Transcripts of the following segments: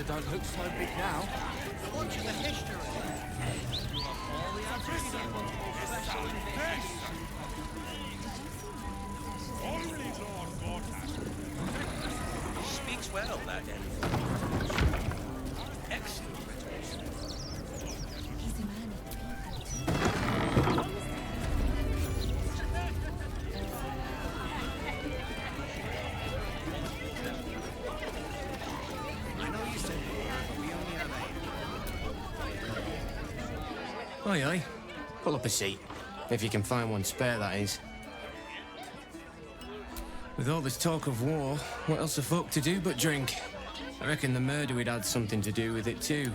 don't look so big now. Watching the history. Speaks well, that elf. Excellent rhetoric. He's a man of people. I know you said more, but we only have 8. Aye, aye. Pull up a seat. If you can find one spare, that is. With all this talk of war, what else are folk to do but drink? I reckon the murder we'd had something to do with it too.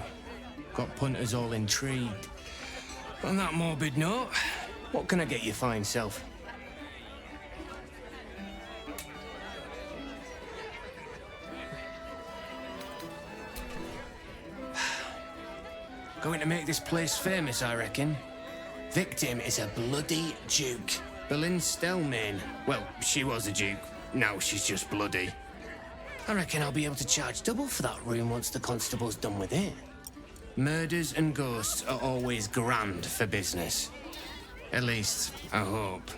Got punters all intrigued. On that morbid note, what can I get you fine self? Going to make this place famous, I reckon. Victim is a bloody duke. Boleyn Stelmane. Well, she was a duke. Now she's just bloody. I reckon I'll be able to charge double for that room once the constable's done with it. Murders and ghosts are always grand for business. At least, I hope.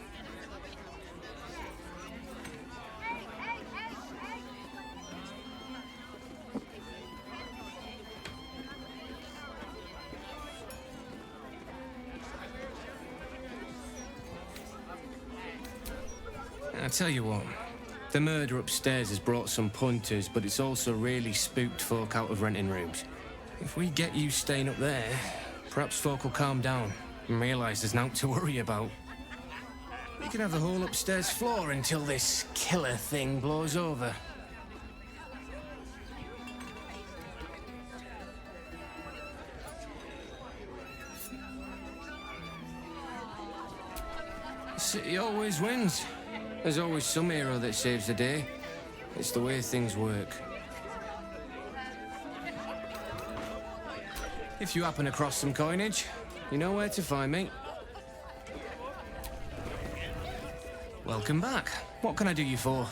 I tell you what, the murder upstairs has brought some punters, but it's also really spooked folk out of renting rooms. If we get you staying up there, perhaps folk will calm down and realise there's naught to worry about. We can have the whole upstairs floor until this killer thing blows over. The city always wins. There's always some hero that saves the day. It's the way things work. If you happen across some coinage, you know where to find me. Welcome back. What can I do you for?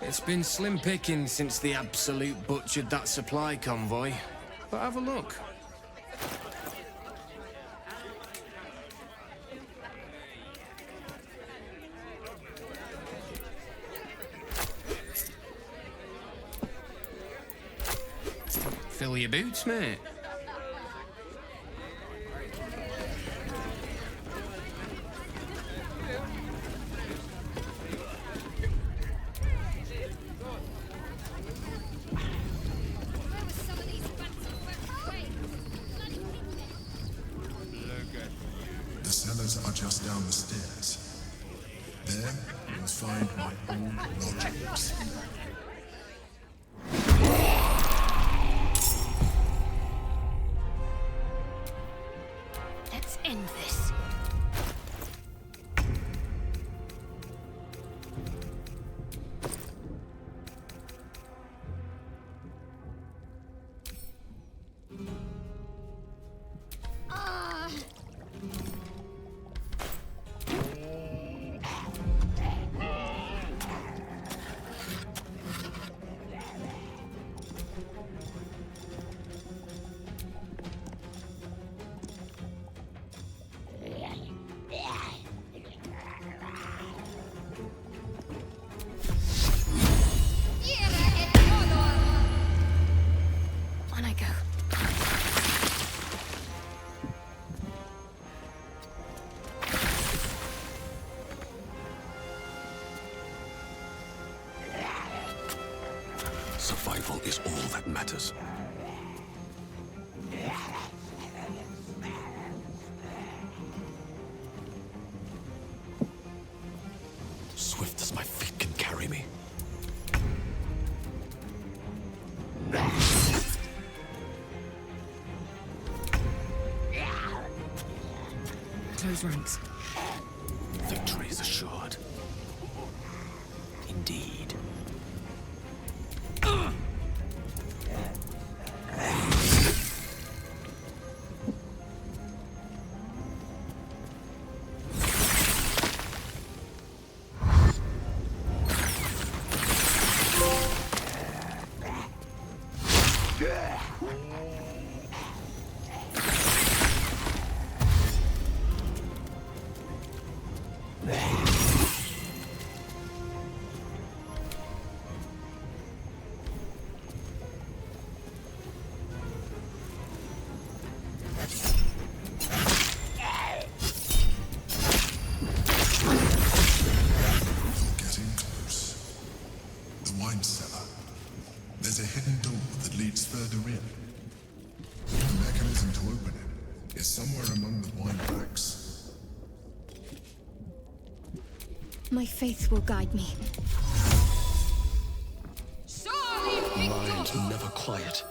It's been slim pickings since the Absolute butchered that supply convoy. But have a look. Fill your boots, mate. The cellars are just down the stairs. There, you'll find my old lodgings. Let's end this. On I go. Survival is all that matters. Swift as my feet can carry me. Close ranks. Victory is assured. Indeed. My faith will guide me. Mind never quiet.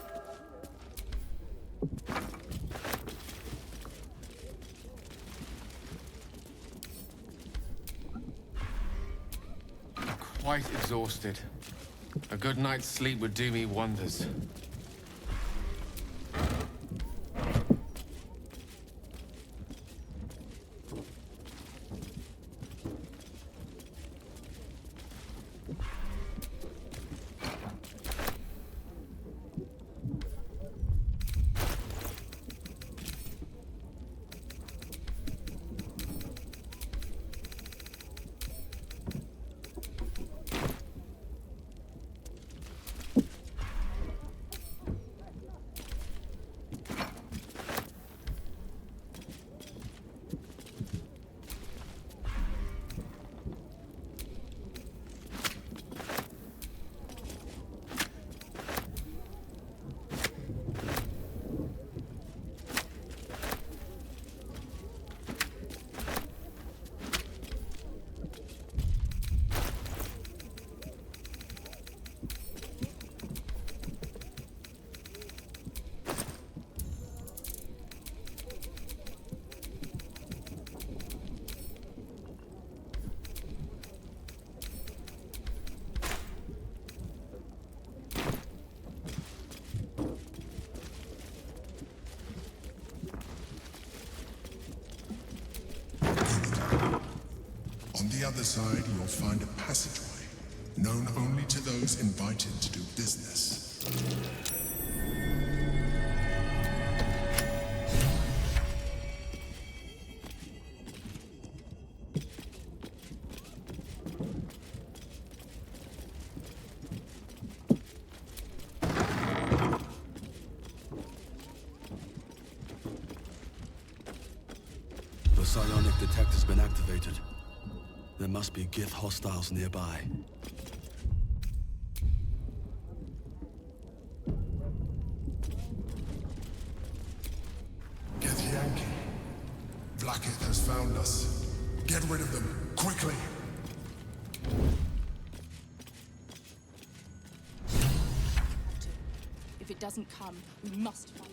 Quite exhausted. A good night's sleep would do me wonders. On the other side, you'll find a passageway, known only to those invited to do business. The psionic detector's been activated. There must be Gith hostiles nearby. Gith Yankee. Vlaakith has found us. Get rid of them, quickly! If it doesn't come, we must fight.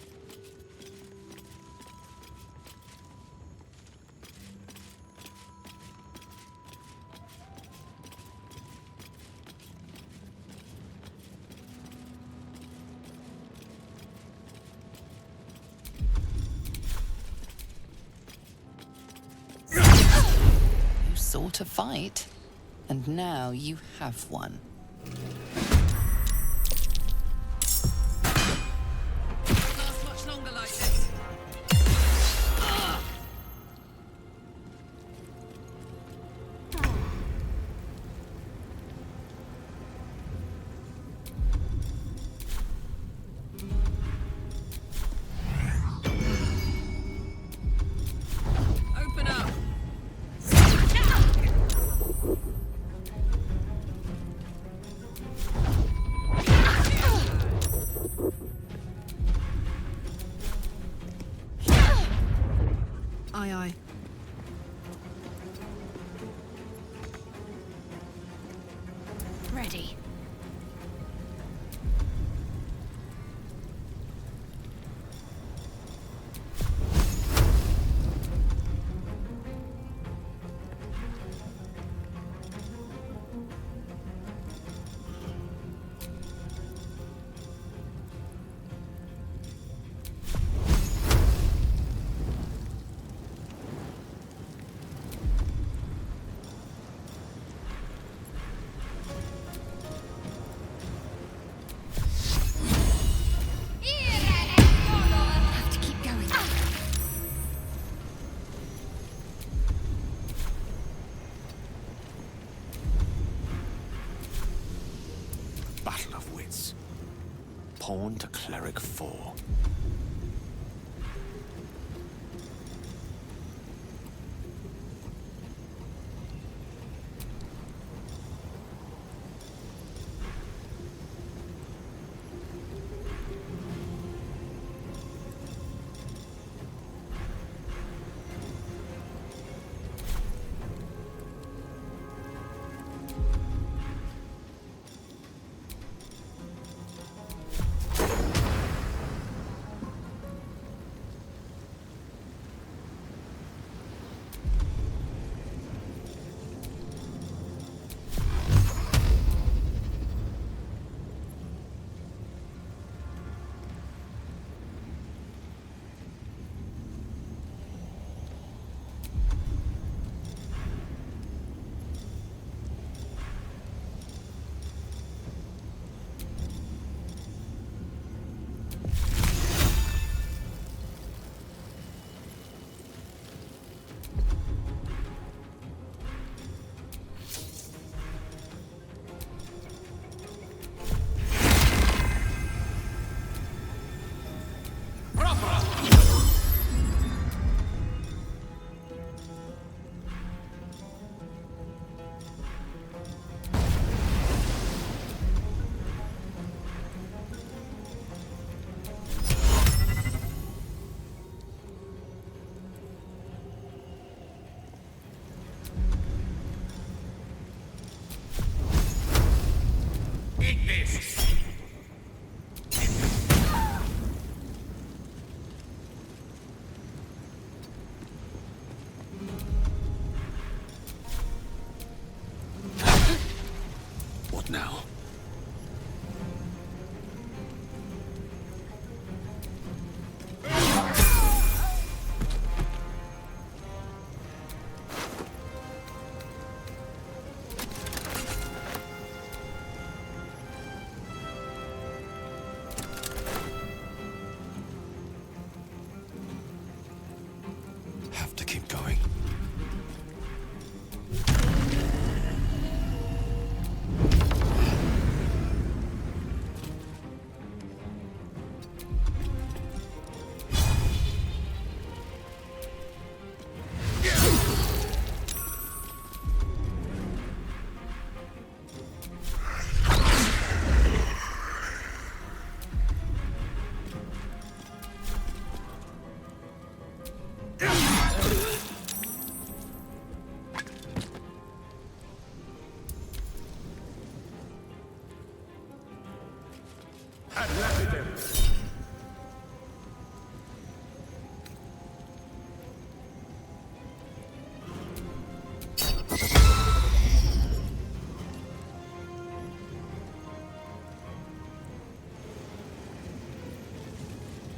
You sought a fight, and now you have one. Last much longer like this. Open up. Aye, aye. Ready. Have to keep going. Battle of wits. Pawn to cleric 4.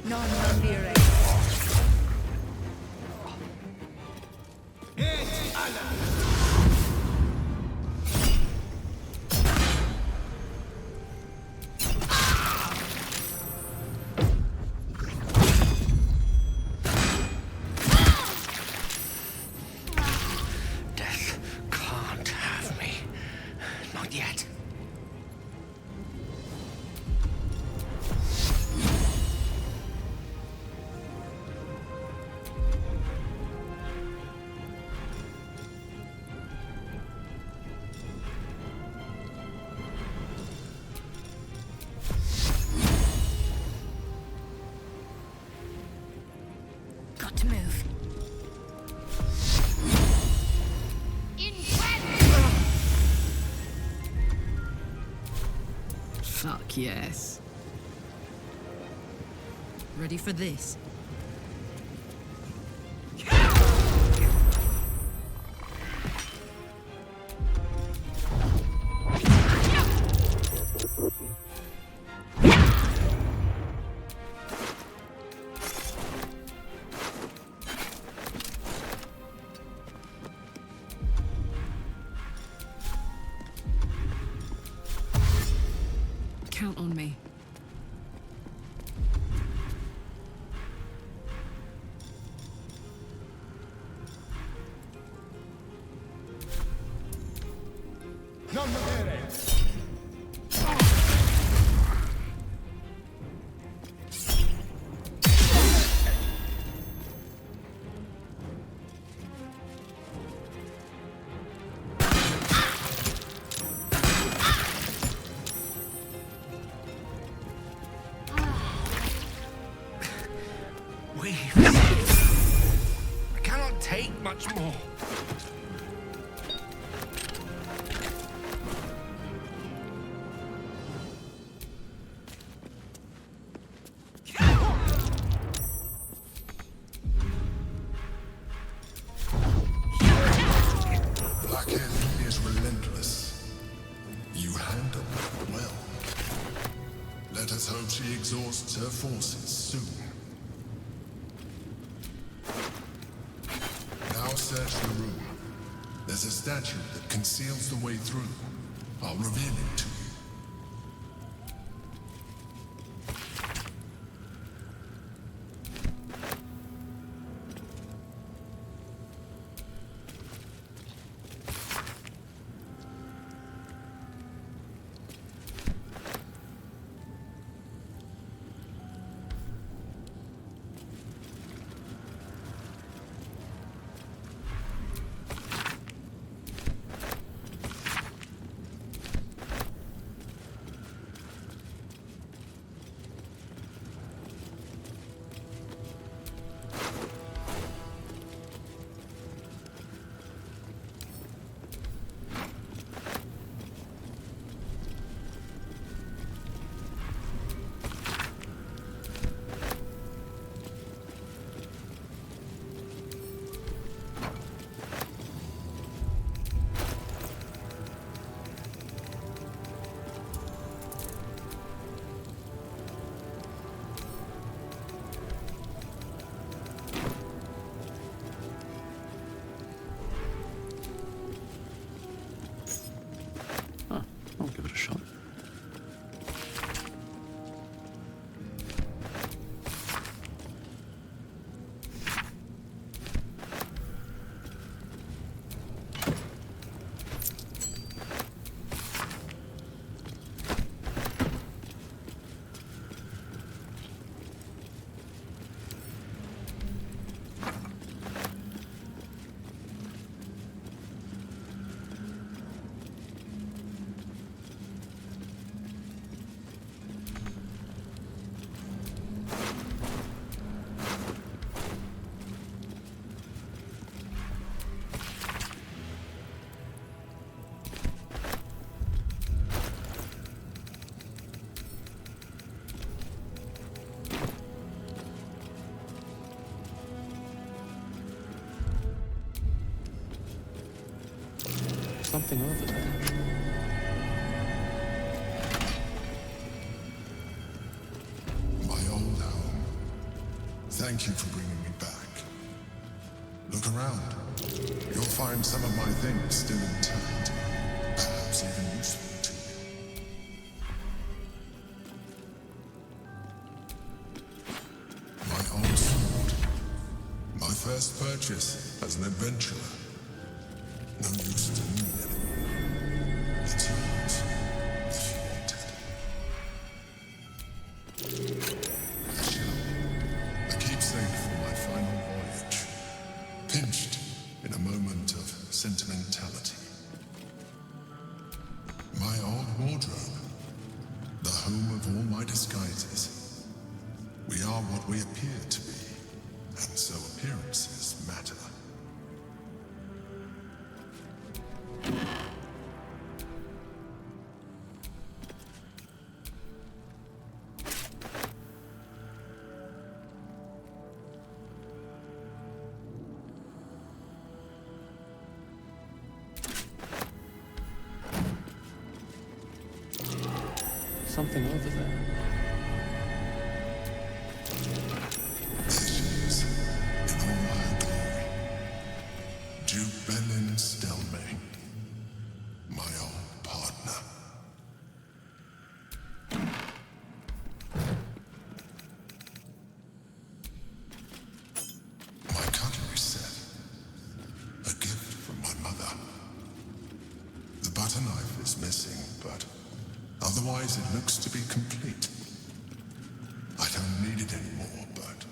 Non fearing. Death can't have me. Not yet. Got to move. Fuck yes. Ready for this? Count on me. I cannot take much more. Black End is relentless. You handle her well. Let us hope she exhausts her forces soon. Now search the room. There's a statue that conceals the way through. I'll reveal it to you. something over there. My old home. Thank you for bringing me back. Look around. You'll find some of my things still intact. Perhaps even useful to you. My old sword. My first purchase as an adventurer. No use to me anymore. It's yours, if you want it. A shell. A keepsake for my final voyage. Pinched in a moment of sentimentality. My old wardrobe. The home of all my disguises. We are what we appear to be, and so appearances matter. Something over there. There she is, in all her glory. Duke Baldur Stelmane, my old partner. My cutlery set, a gift from my mother. The butter knife is missing, but otherwise it looks to be complete. I don't need it anymore, but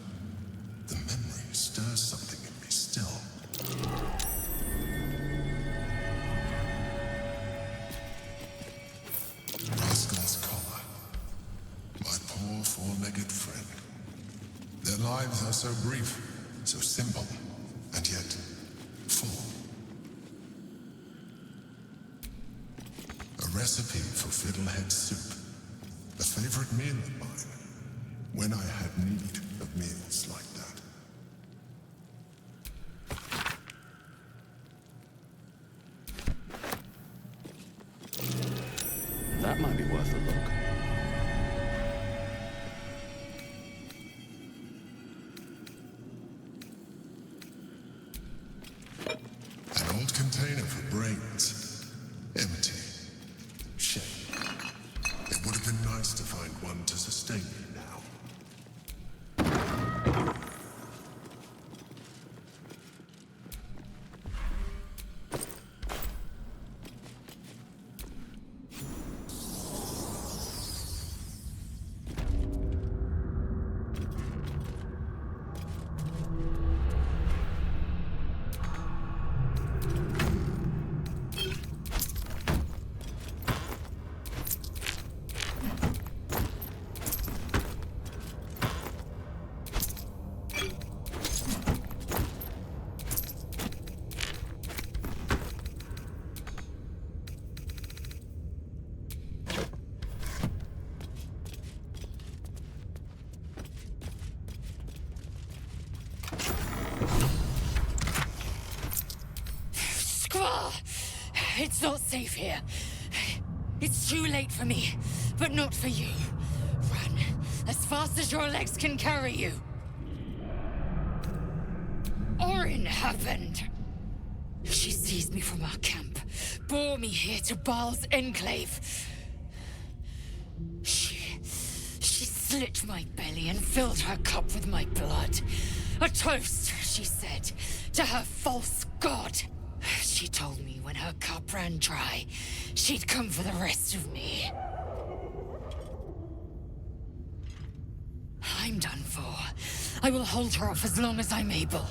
the memory stirs something in me still. Rascal's collar. My poor four-legged friend. Their lives are so brief, so simple, and yet full. A recipe for fiddlehead soup. A favorite meal of mine. When I had need of meals like that. That might be worth a look. An old container for brains. Empty. Shame. It would have been nice to find one to sustain me now. It's not safe here. It's too late for me, but not for you. Run as fast as your legs can carry you. Orin happened. She seized me from our camp, bore me here to Baal's enclave. She slit my belly and filled her cup with my blood. A toast, she said, to her false god. She told me when her cup ran dry, she'd come for the rest of me. I'm done for. I will hold her off as long as I'm able.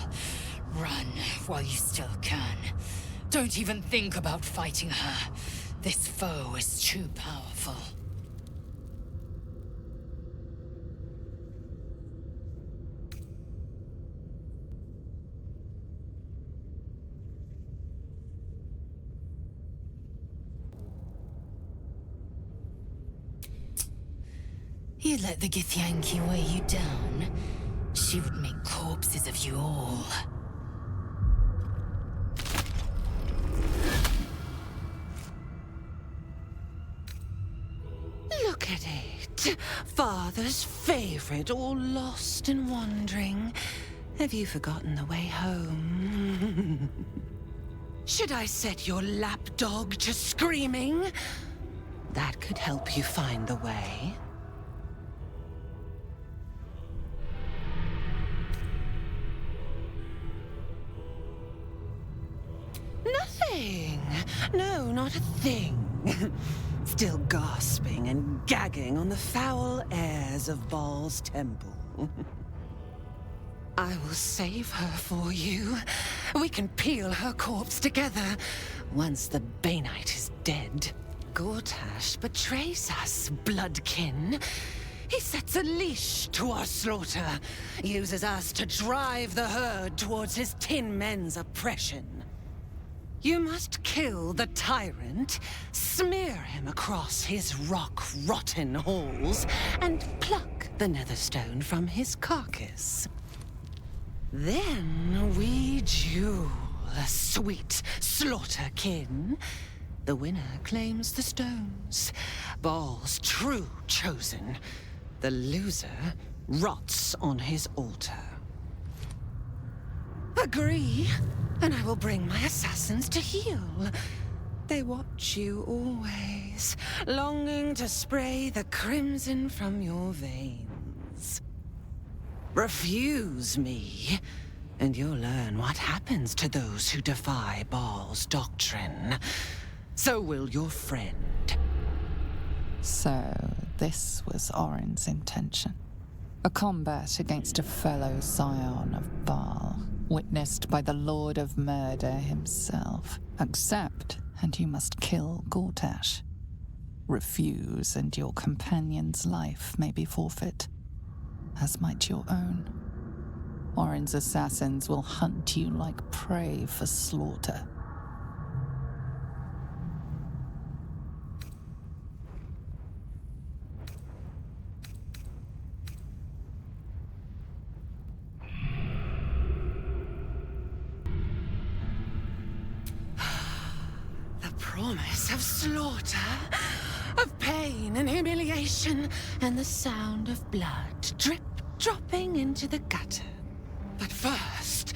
Run while you still can. Don't even think about fighting her. This foe is too powerful. You let the Githyanki weigh you down, she would make corpses of you all. at it. Father's favorite, all lost and wandering. Have you forgotten the way home? Should I set your lapdog to screaming? That could help you find the way. Nothing. No, not a thing. Still gasping and gagging on the foul airs of Baal's temple. I will save her for you. We can peel her corpse together once the Banite is dead. Gortash betrays us, bloodkin. He sets a leash to our slaughter, uses us to drive the herd towards his tin men's oppression. You must kill the tyrant, smear him across his rock-rotten halls, and pluck the netherstone from his carcass. Then we duel, sweet slaughterkin. The winner claims the stones, Baal's true chosen. The loser rots on his altar. Agree, and I will bring my assassins to heal. They watch you always, longing to spray the crimson from your veins. Refuse me, and you'll learn what happens to those who defy Baal's doctrine. So will your friend. So, this was Orin's intention. A combat against a fellow scion of Baal, witnessed by the Lord of Murder himself. Accept, and you must kill Gortash. Refuse, and your companion's life may be forfeit, as might your own. Orin's assassins will hunt you like prey for slaughter. Promise of slaughter, of pain and humiliation, and the sound of blood dropping into the gutter. But first,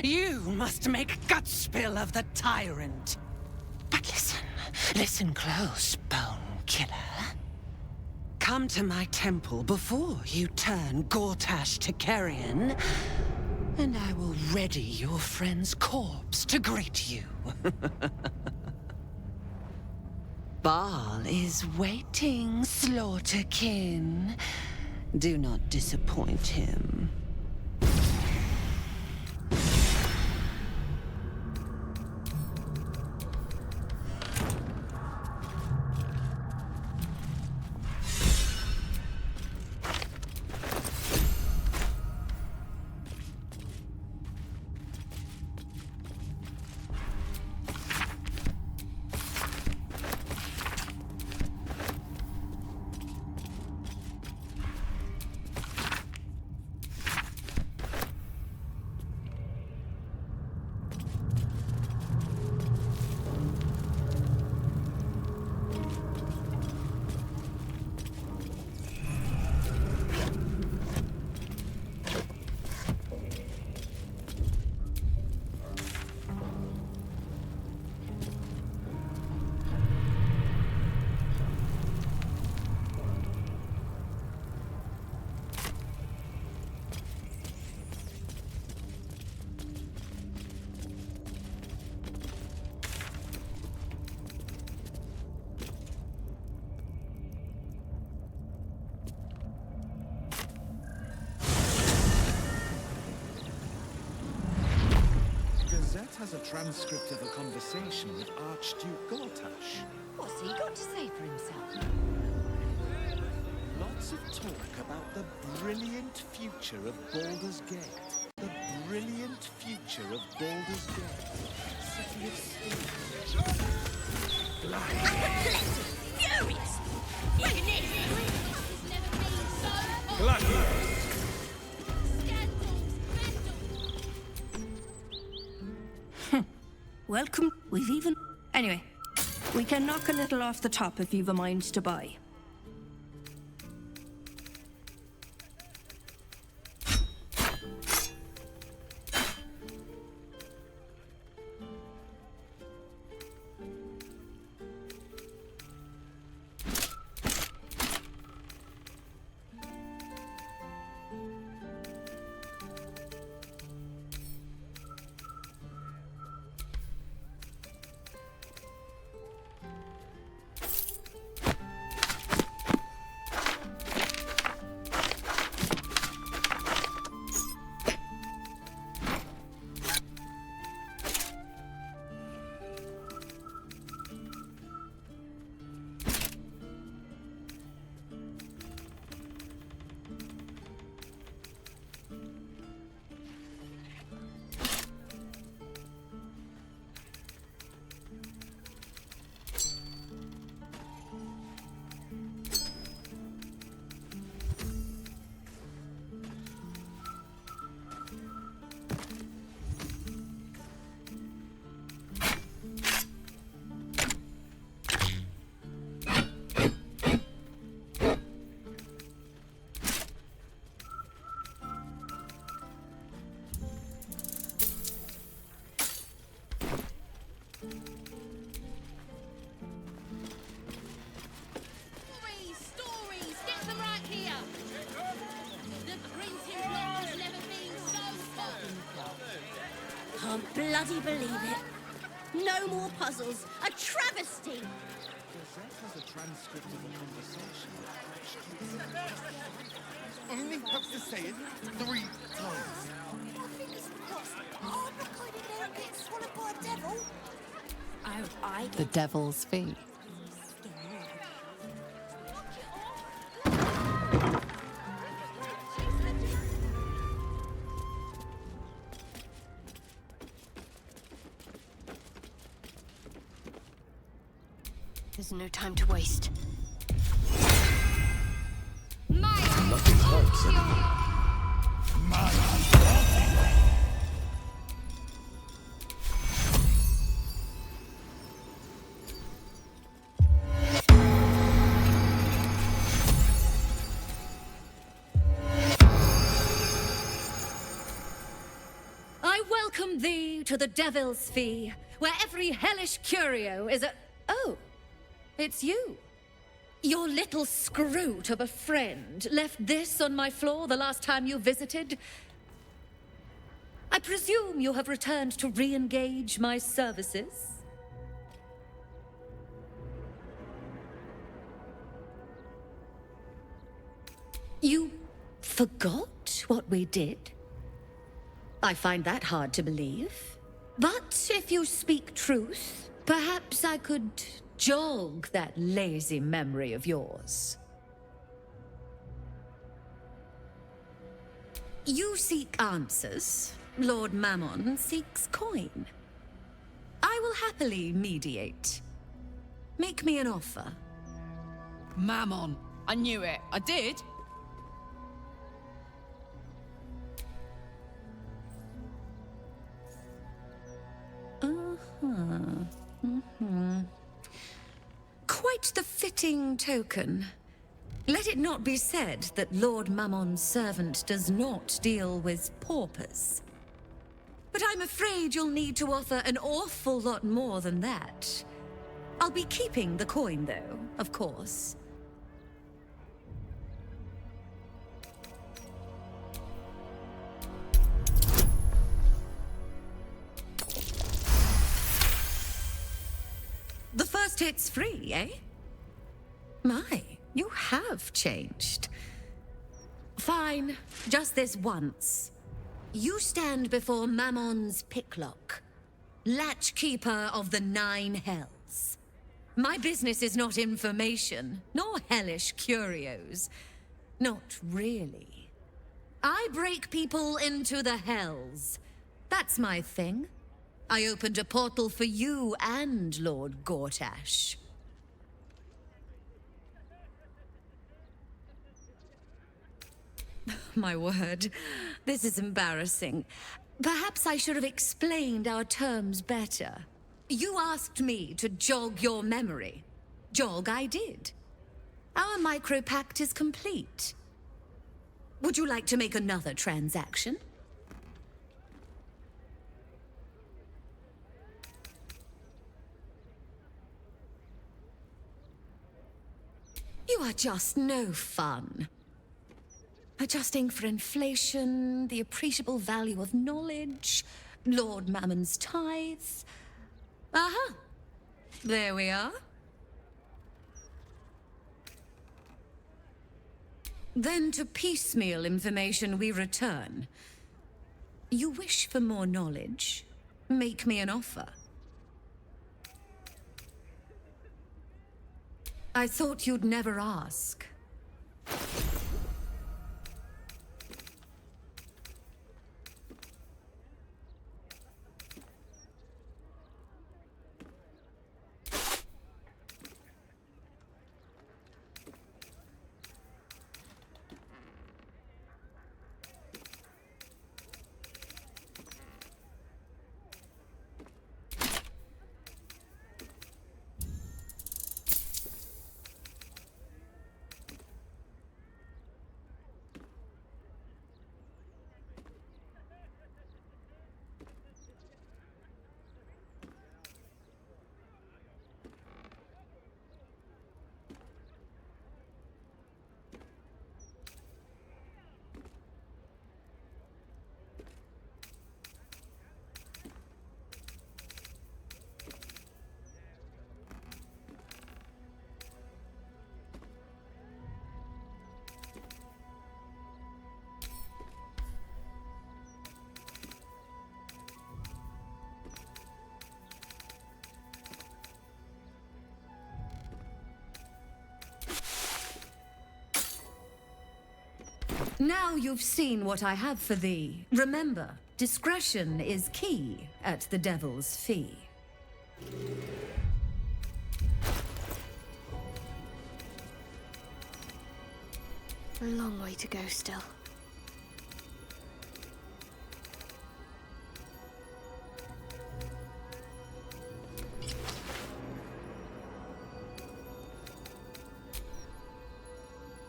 you must make gut spill of the tyrant. But listen close, bone killer. Come to my temple before you turn Gortash to carrion, and I will ready your friend's corpse to greet you. Baal is waiting, slaughterkin. Do not disappoint him. Has a transcript of a conversation with Archduke Gortash. What's he got to say for himself? Lots of talk about the brilliant future of Baldur's Gate. The brilliant future of Baldur's Gate. City of Steel. Furious! Welcome. We've even... Anyway, we can knock a little off the top if you've a mind to buy. bloody believe it. No more puzzles. A travesty. Gazette has a transcript of the conversation. Only have to say it 3 times. Fingers crossed. Oh, I'm not kind of there getting swallowed by a devil. Oh, I The Devil's Fee. There's no time to waste. Nothing hurts anymore. I welcome thee to the Devil's Fee, where every hellish curio is a... Oh, it's you. Your little scroot of a friend left this on my floor the last time you visited. I presume you have returned to re-engage my services? You forgot what we did? I find that hard to believe. But if you speak truth, perhaps I could jog that lazy memory of yours. You seek answers. Lord Mammon seeks coin. I will happily mediate. Make me an offer. Mammon. I knew it. I did. Quite the fitting token. Let it not be said that Lord Mammon's servant does not deal with paupers. But I'm afraid you'll need to offer an awful lot more than that. I'll be keeping the coin, though, of course. The first hit's free, eh? My, you have changed. Fine, just this once. You stand before Mammon's picklock, latchkeeper of the 9 hells. My business is not information, nor hellish curios. Not really. I break people into the hells. That's my thing. I opened a portal for you and Lord Gortash. My word, this is embarrassing. Perhaps I should have explained our terms better. You asked me to jog your memory. Jog I did. Our micro-pact is complete. Would you like to make another transaction? You are just no fun. Adjusting for inflation, the appreciable value of knowledge, Lord Mammon's tithes. Aha! There we are. Then to piecemeal information we return. You wish for more knowledge? Make me an offer. I thought you'd never ask. Now you've seen what I have for thee. Remember, discretion is key at the Devil's Fee. A long way to go still.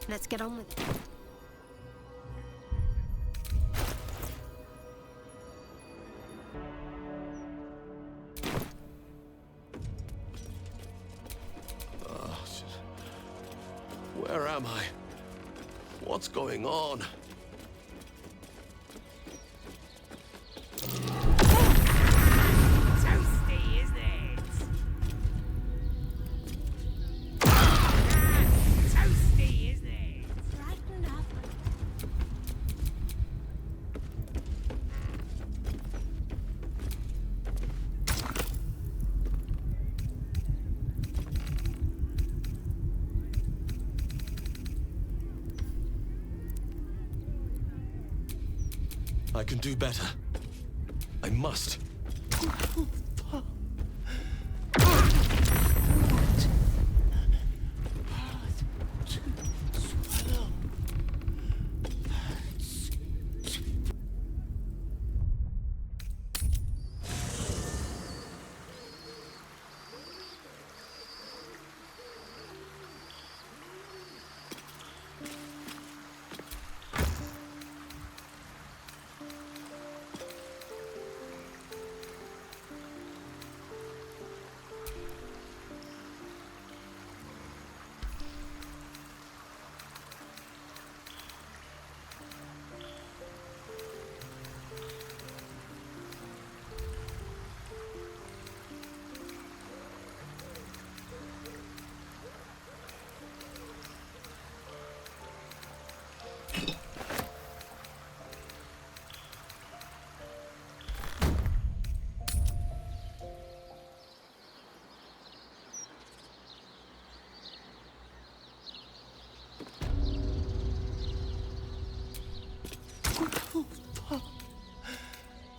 Let's get on with it. Where am I? What's going on? Toasty, isn't it? Toasty, isn't it? Brighten up. I can do better. I must.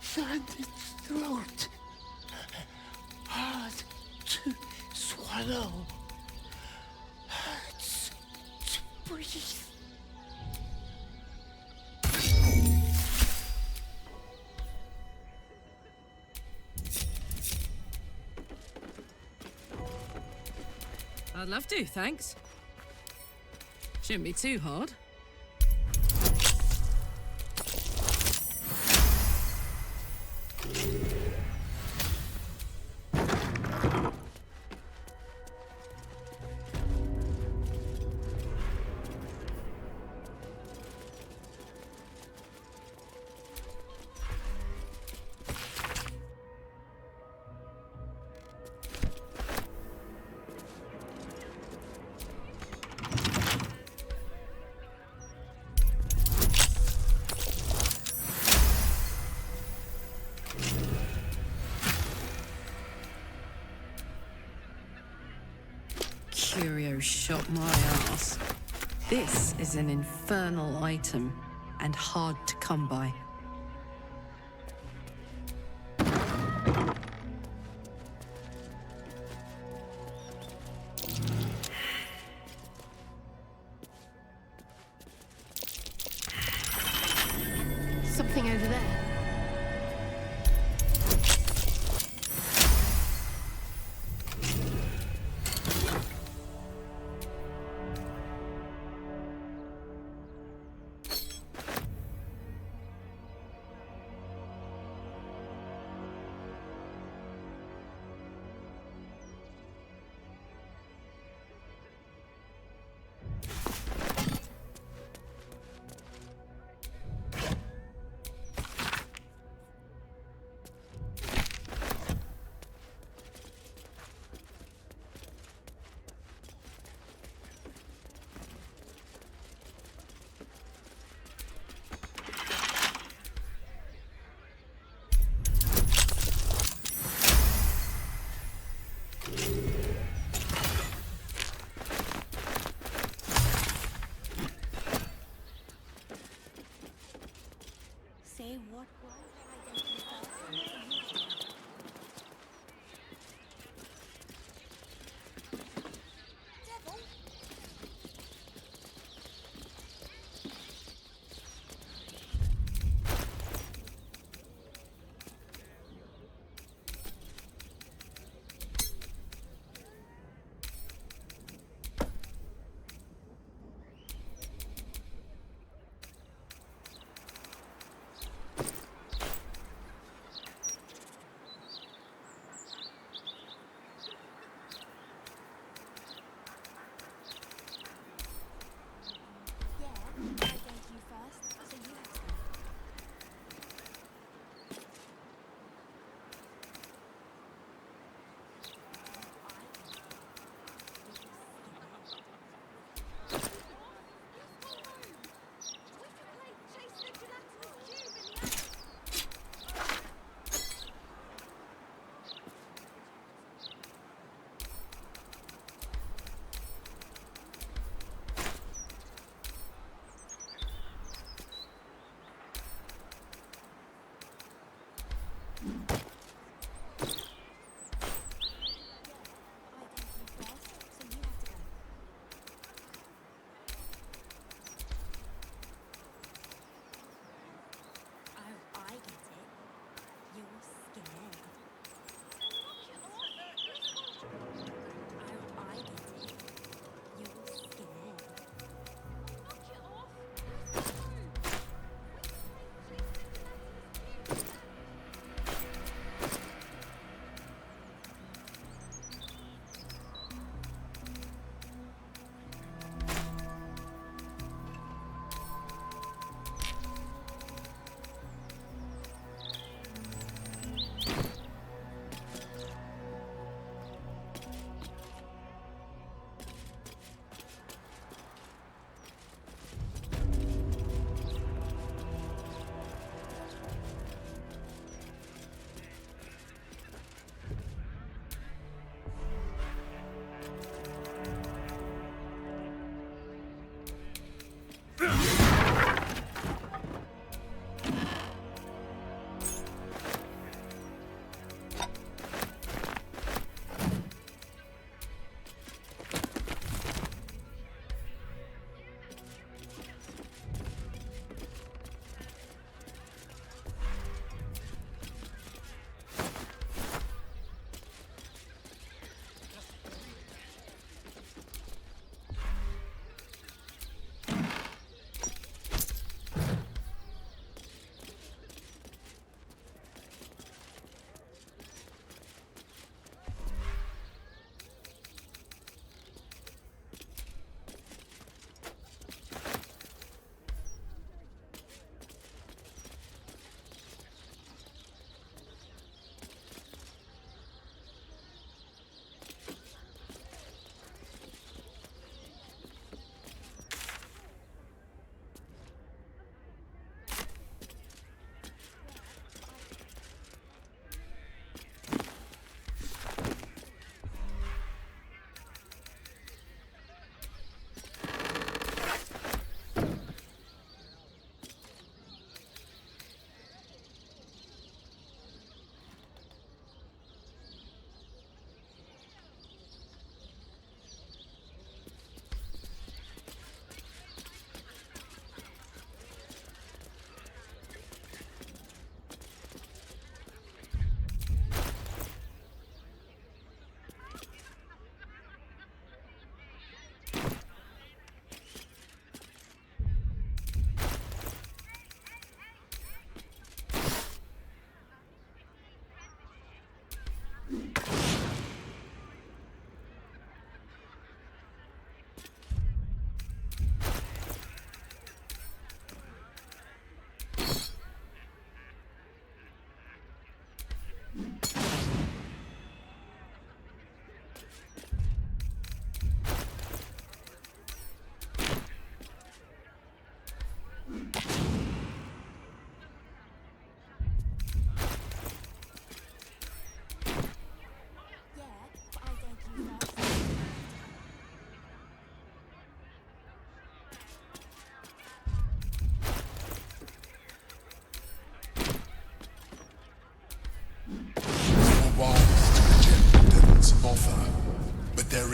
Sand its throat. Hard to swallow. Hurts to breathe. I'd love to, thanks. Shouldn't be too hard. Curio shot my ass. This is an infernal item and hard to come by. Something over there.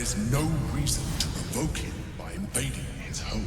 is no reason to provoke him by invading his home.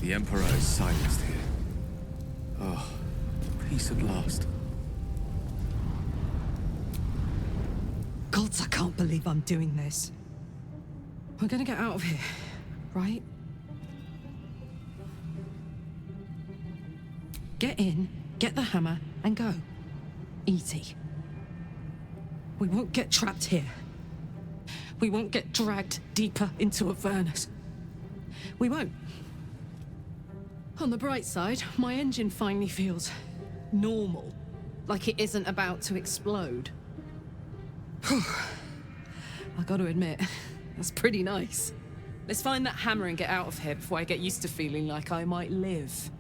The Emperor is silenced here. Oh, peace at last. Gods, I can't believe I'm doing this. We're gonna get out of here, right? Get in, get the hammer, and go. Easy. We won't get trapped here. We won't get dragged deeper into Avernus. We won't. On the bright side, my engine finally feels normal. Like it isn't about to explode. I gotta admit, that's pretty nice. Let's find that hammer and get out of here before I get used to feeling like I might live.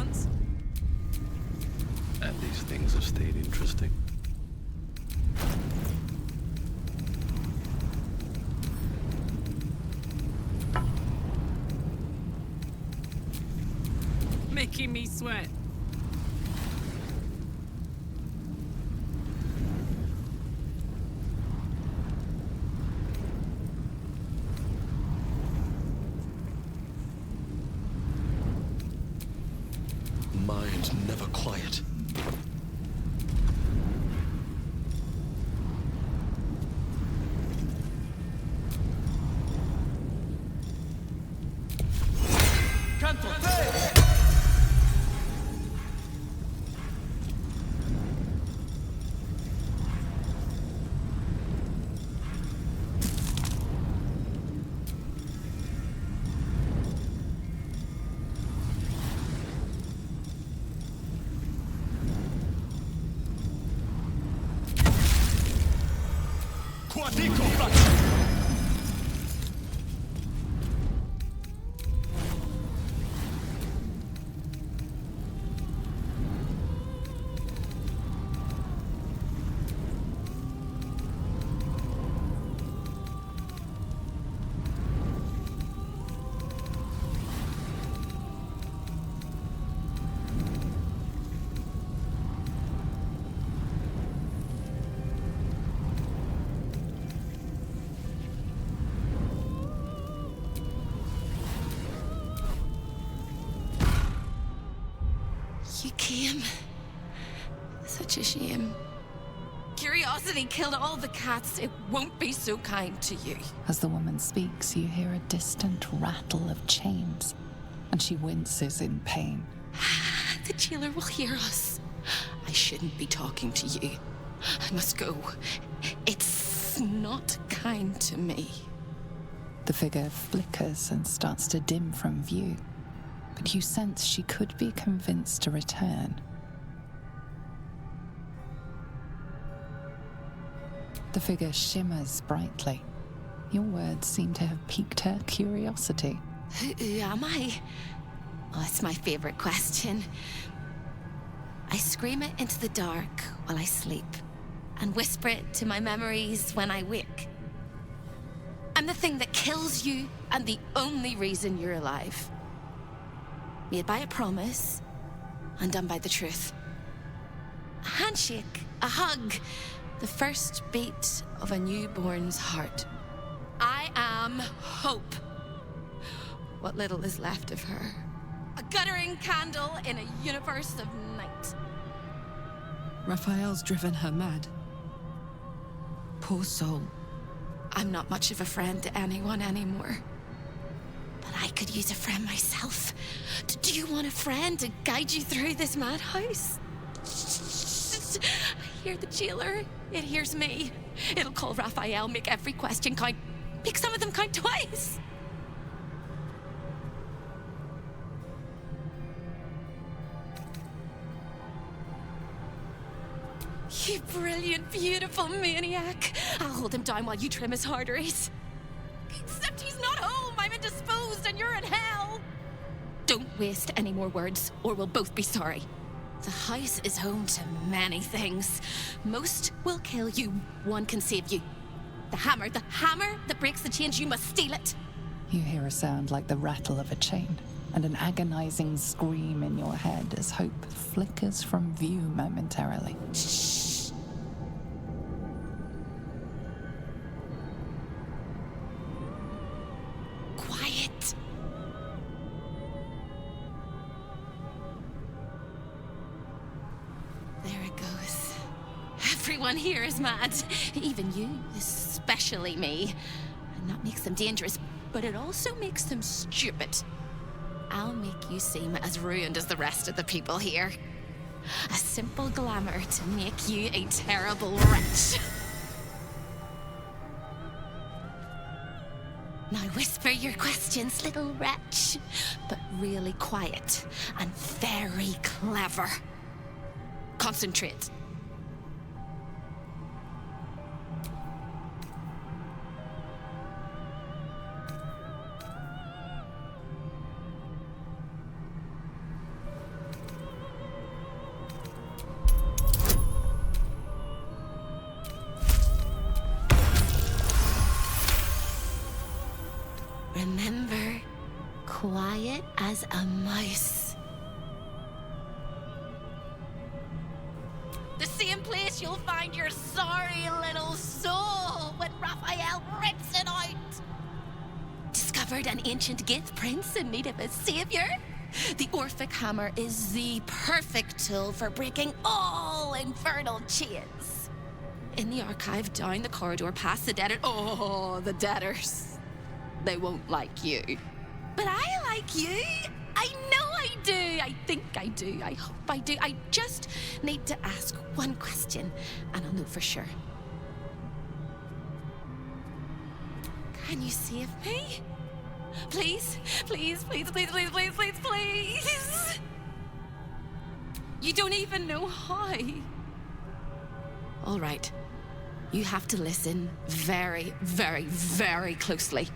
chance. And these things have stayed interesting. Making me sweat. Mind never quiet. You came. Such a shame. Curiosity killed all the cats. It won't be so kind to you. As the woman speaks, you hear a distant rattle of chains, and she winces in pain. The jailer will hear us. I shouldn't be talking to you. I must go. It's not kind to me. The figure flickers and starts to dim from view, but you sense she could be convinced to return. The figure shimmers brightly. Your words seem to have piqued her curiosity. Who am I? Oh, it's my favorite question. I scream it into the dark while I sleep, and whisper it to my memories when I wake. I'm the thing that kills you, and the only reason you're alive. Made by a promise, undone by the truth. A handshake, a hug, the first beat of a newborn's heart. I am hope. What little is left of her. A guttering candle in a universe of night. Raphael's driven her mad. Poor soul. I'm not much of a friend to anyone anymore. But I could use a friend myself. Do you want a friend to guide you through this madhouse? I hear the jailer. It hears me. It'll call Raphael, make every question count. Make some of them count twice. You brilliant, beautiful maniac. I'll hold him down while you trim his arteries. Except he's not home. I'm indisposed and you're in hell. Don't waste any more words, or we'll both be sorry. The house is home to many things. Most will kill you. One can save you. The hammer that breaks the chains, you must steal it. You hear a sound like the rattle of a chain, and an agonizing scream in your head as hope flickers from view momentarily. Shh. Quiet. There it goes. Everyone here is mad. Even you, especially me. And that makes them dangerous, but it also makes them stupid. I'll make you seem as ruined as the rest of the people here. A simple glamour to make you a terrible wretch. Now whisper your questions, little wretch, but really quiet and very clever. Concentrate. remember, quiet as a mouse. The same place you'll find your sorry little soul when Raphael rips it out. Discovered an ancient Gith prince in need of a savior? The Orphic Hammer is the perfect tool for breaking all infernal chains. In the archive, down the corridor, past the debtor. Oh, the debtors. They won't like you. But I like you. I know I do. I think I do. I hope I do. I just need to ask one question, and I'll know for sure. Can you save me? Please, please, please, please, please, please, please, please. You don't even know how. All right. You have to listen very, very, very closely.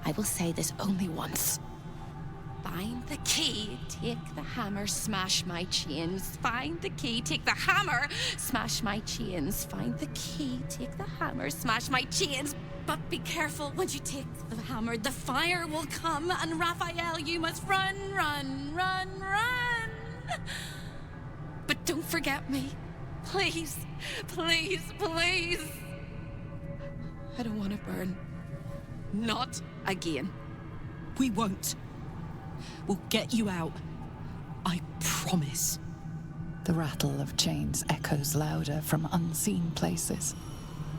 I will say this only once. Find the key, take the hammer, smash my chains. Find the key, take the hammer, smash my chains. Find the key, take the hammer, smash my chains. But be careful, once you take the hammer, the fire will come, and Raphael, you must run, run, run, run. But don't forget me. Please, please, please. I don't want to burn. Not again. We won't. We'll get you out. I promise. The rattle of chains echoes louder from unseen places,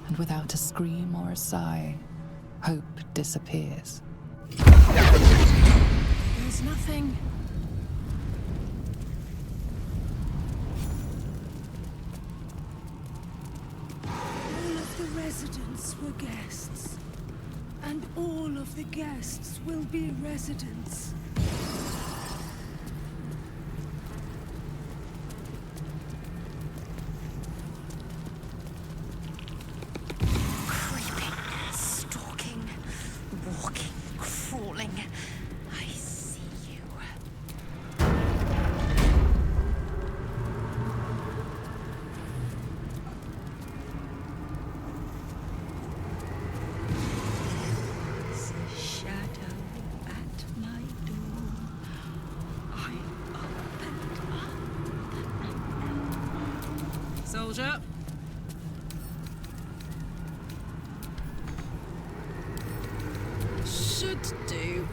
and without a scream or a sigh, hope disappears. There's nothing. All of the residents were guests, and all of the guests will be residents. Creeping, stalking, walking, crawling. I see you. There's a shadow at my door. I opened up. Soldier. Should do.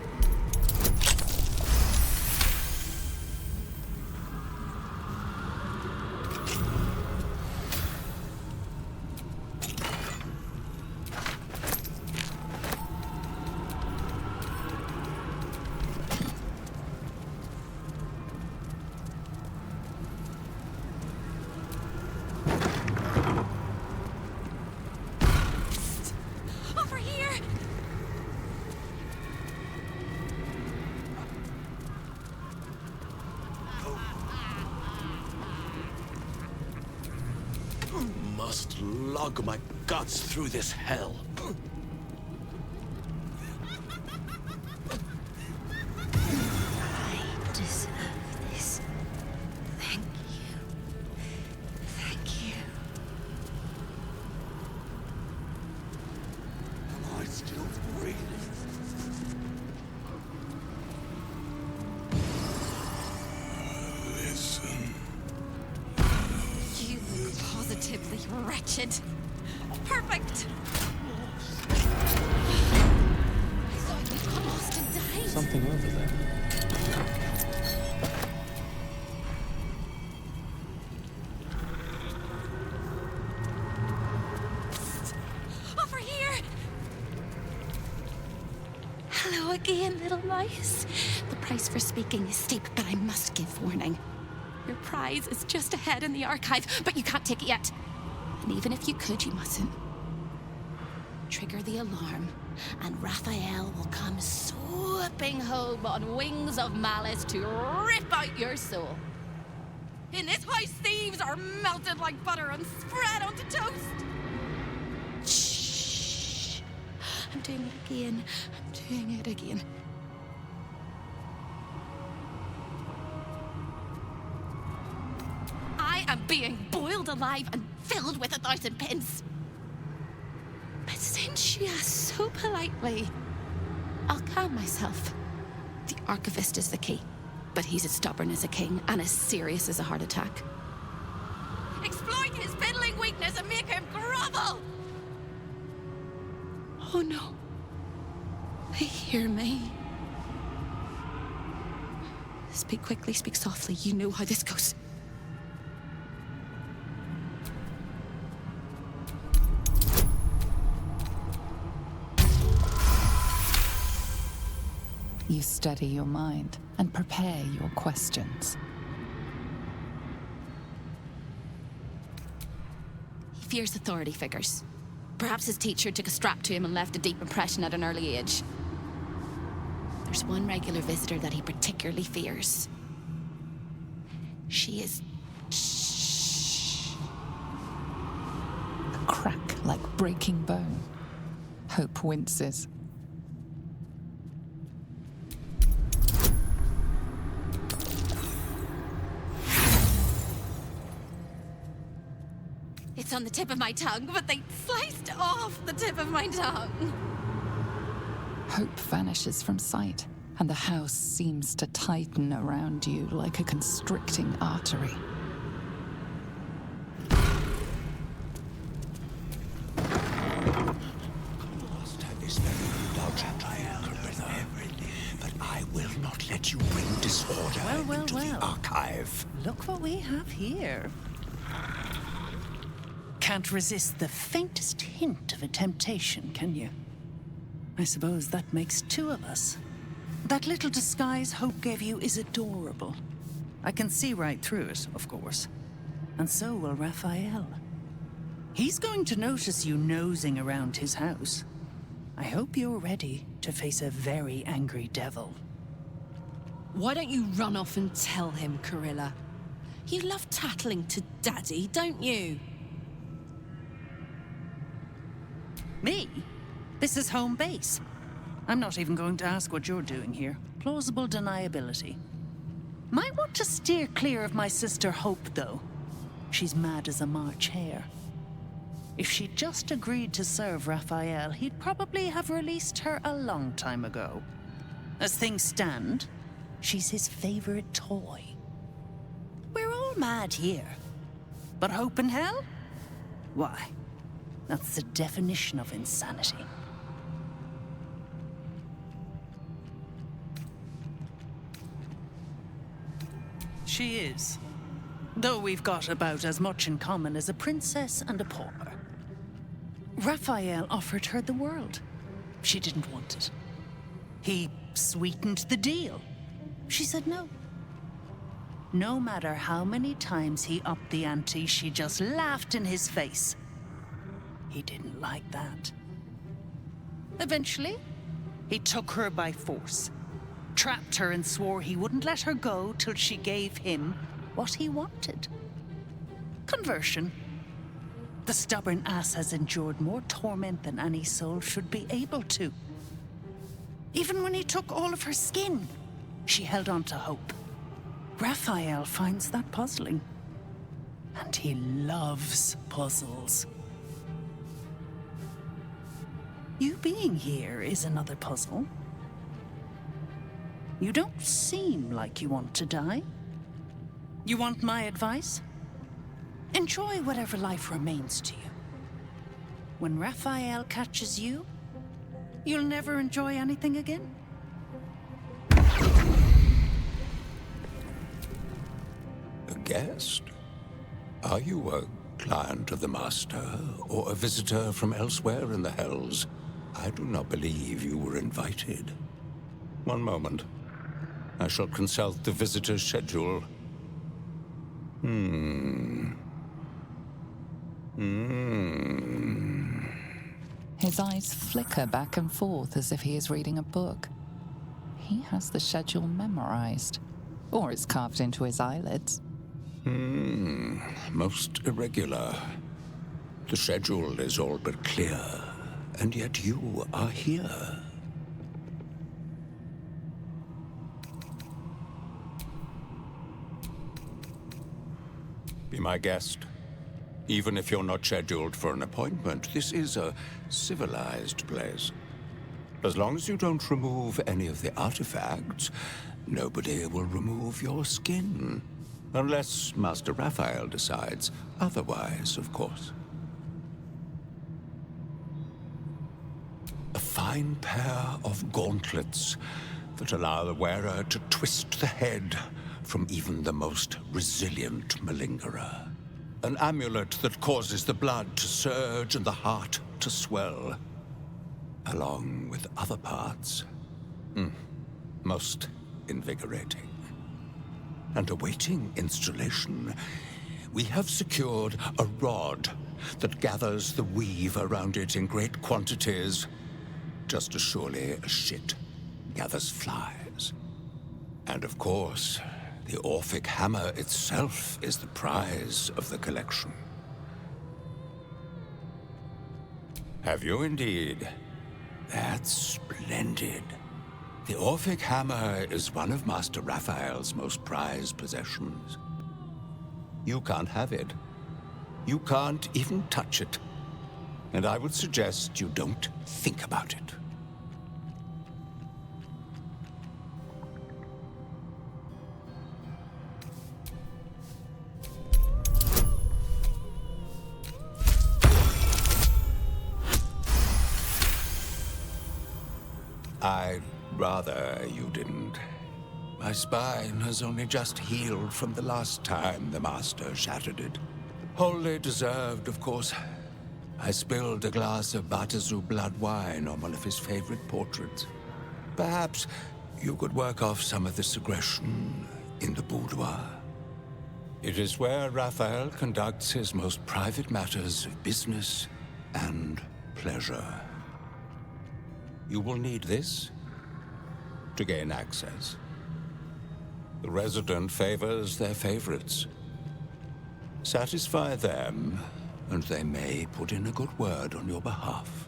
Over here! Must lug my guts through this hell. I deserve this. Thank you. Thank you. Am I still breathing? Listen. You look positively wretched. Perfect. I thought you'd got lost and died. Something over there. Over here! Hello again, little mouse. The price for speaking is steep, but I must give warning. Your prize is just ahead in the archive, but you can't take it yet. And even if you could, you mustn't. Trigger the alarm, and Raphael will come swooping home on wings of malice to rip out your soul. In this house, thieves are melted like butter and spread onto toast. Shh. I'm doing it again. I'm doing it again. I am being boiled alive and filled with 1,000 pins. But since you asked so politely, I'll calm myself. The Archivist is the key, but he's as stubborn as a king and as serious as a heart attack. Exploit his piddling weakness and make him grovel! Oh no. They hear me. Speak quickly, speak softly. You know how this goes. You steady your mind and prepare your questions. He fears authority figures. Perhaps his teacher took a strap to him and left a deep impression at an early age. There's one regular visitor that he particularly fears. She is... A crack like breaking bone. Hope winces. It's on the tip of my tongue, but they sliced off the tip of my tongue. Hope vanishes from sight, and the house seems to tighten around you like a constricting artery. But I will not let you bring disorder into the archive. Look what we have here. Can't resist the faintest hint of a temptation, can you? I suppose that makes two of us. That little disguise Hope gave you is adorable. I can see right through it, of course. And so will Raphael. He's going to notice you nosing around his house. I hope you're ready to face a very angry devil. Why don't you run off and tell him, Corilla? You love tattling to Daddy, don't you? Me? This is home base. I'm not even going to ask what you're doing here. Plausible deniability. Might want to steer clear of my sister Hope, though. She's mad as a March hare. If she'd just agreed to serve Raphael, he'd probably have released her a long time ago. As things stand, she's his favorite toy. We're all mad here. But Hope in hell? Why, that's the definition of insanity. She is. Though we've got about as much in common as a princess and a pauper. Raphael offered her the world. She didn't want it. He sweetened the deal. She said no. No matter how many times he upped the ante, she just laughed in his face. He didn't like that. Eventually, he took her by force, trapped her and swore he wouldn't let her go till she gave him what he wanted. Conversion. The stubborn ass has endured more torment than any soul should be able to. Even when he took all of her skin, she held on to hope. Raphael finds that puzzling. And he loves puzzles. You being here is another puzzle. You don't seem like you want to die. You want my advice? Enjoy whatever life remains to you. When Raphael catches you, you'll never enjoy anything again. A guest? Are you a client of the Master, or a visitor from elsewhere in the Hells? I do not believe you were invited. One moment. I shall consult the visitor's schedule. His eyes flicker back and forth as if he is reading a book. He has the schedule memorized, or it's carved into his eyelids. Most irregular. The schedule is all but clear, and yet you are here. Be my guest. Even if you're not scheduled for an appointment, this is a civilized place. As long as you don't remove any of the artifacts, nobody will remove your skin. Unless Master Raphael decides otherwise, of course. A fine pair of gauntlets that allow the wearer to twist the head from even the most resilient malingerer. An amulet that causes the blood to surge and the heart to swell, along with other parts. Most invigorating. And awaiting installation, we have secured a rod that gathers the weave around it in great quantities, just as surely as shit gathers flies. And of course, the Orphic hammer itself is the prize of the collection. Have you indeed? That's splendid. The Orphic hammer is one of Master Raphael's most prized possessions. You can't have it. You can't even touch it. And I would suggest you don't think about it. I'd rather you didn't. My spine has only just healed from the last time the Master shattered it. Wholly deserved, of course. I spilled a glass of Batazu blood wine on one of his favorite portraits. Perhaps you could work off some of this aggression in the boudoir. It is where Raphael conducts his most private matters of business and pleasure. You will need this to gain access. The resident favors their favorites. Satisfy them, and they may put in a good word on your behalf.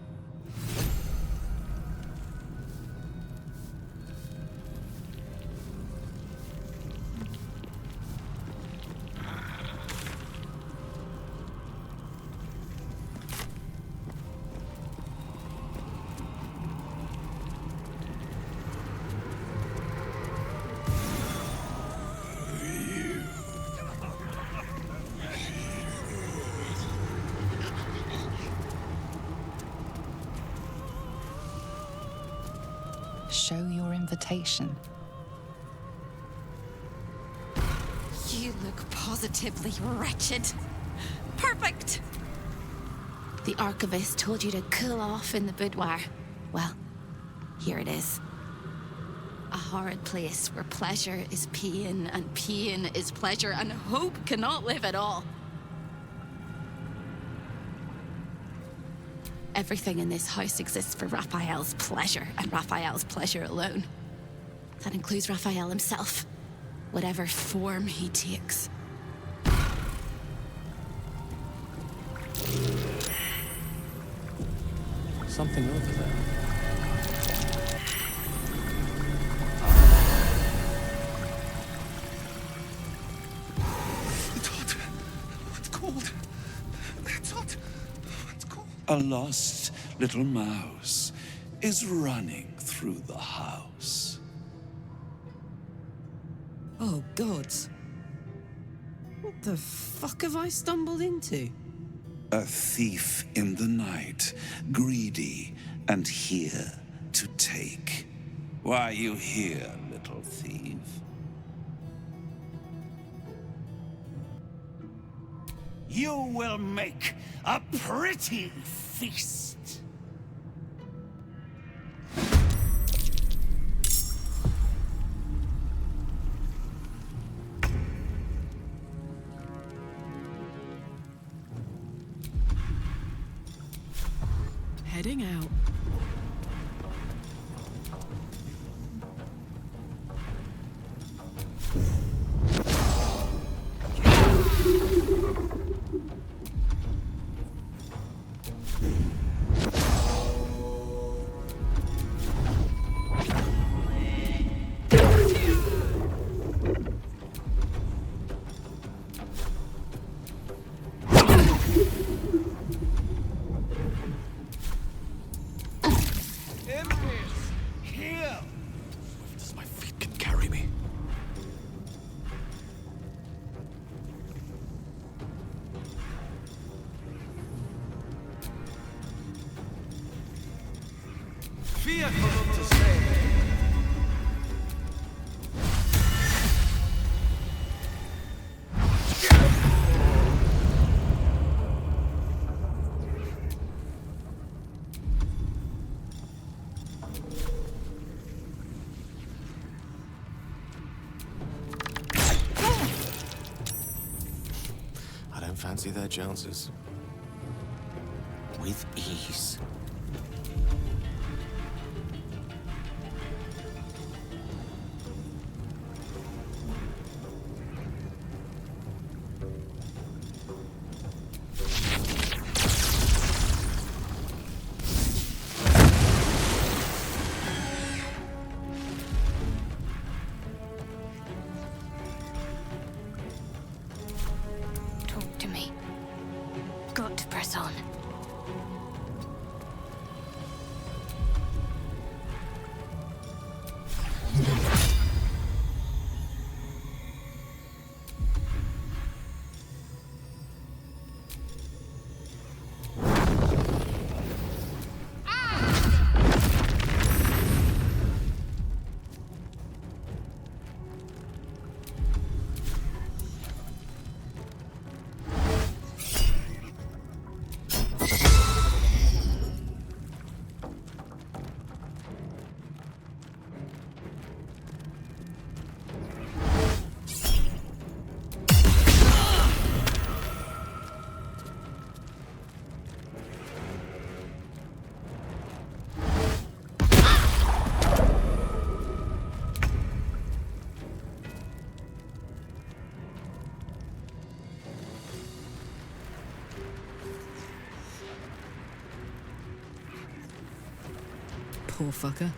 Show your invitation. You look positively wretched. Perfect! The archivist told you to cool off in the boudoir. Well, here it is. A horrid place where pleasure is pain, and pain is pleasure, and hope cannot live at all. Everything in this house exists for Raphael's pleasure, and Raphael's pleasure alone. That includes Raphael himself, whatever form he takes. Something over there. A lost little mouse is running through the house. Oh, gods. What the fuck have I stumbled into? A thief in the night, greedy and here to take. Why are you here, little thief? You will make a pretty feast. Heading out. to say. I don't fancy their chances. With ease. Talk to me. Got to press on. Poor fucker.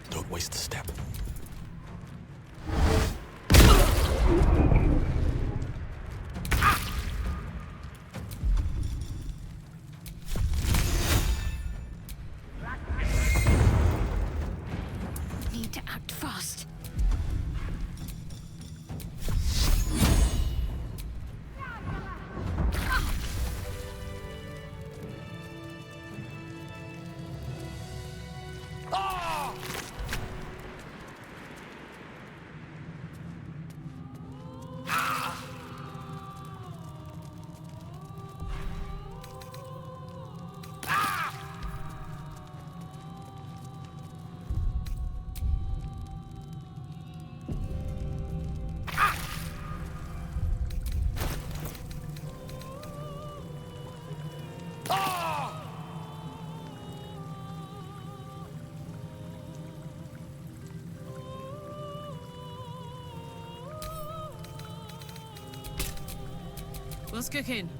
Don't waste a step. Need to act fast. What's cooking?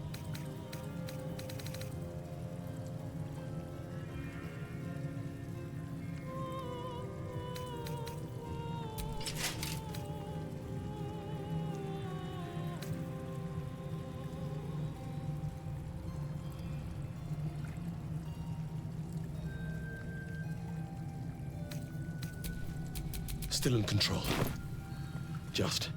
Still in control. Just.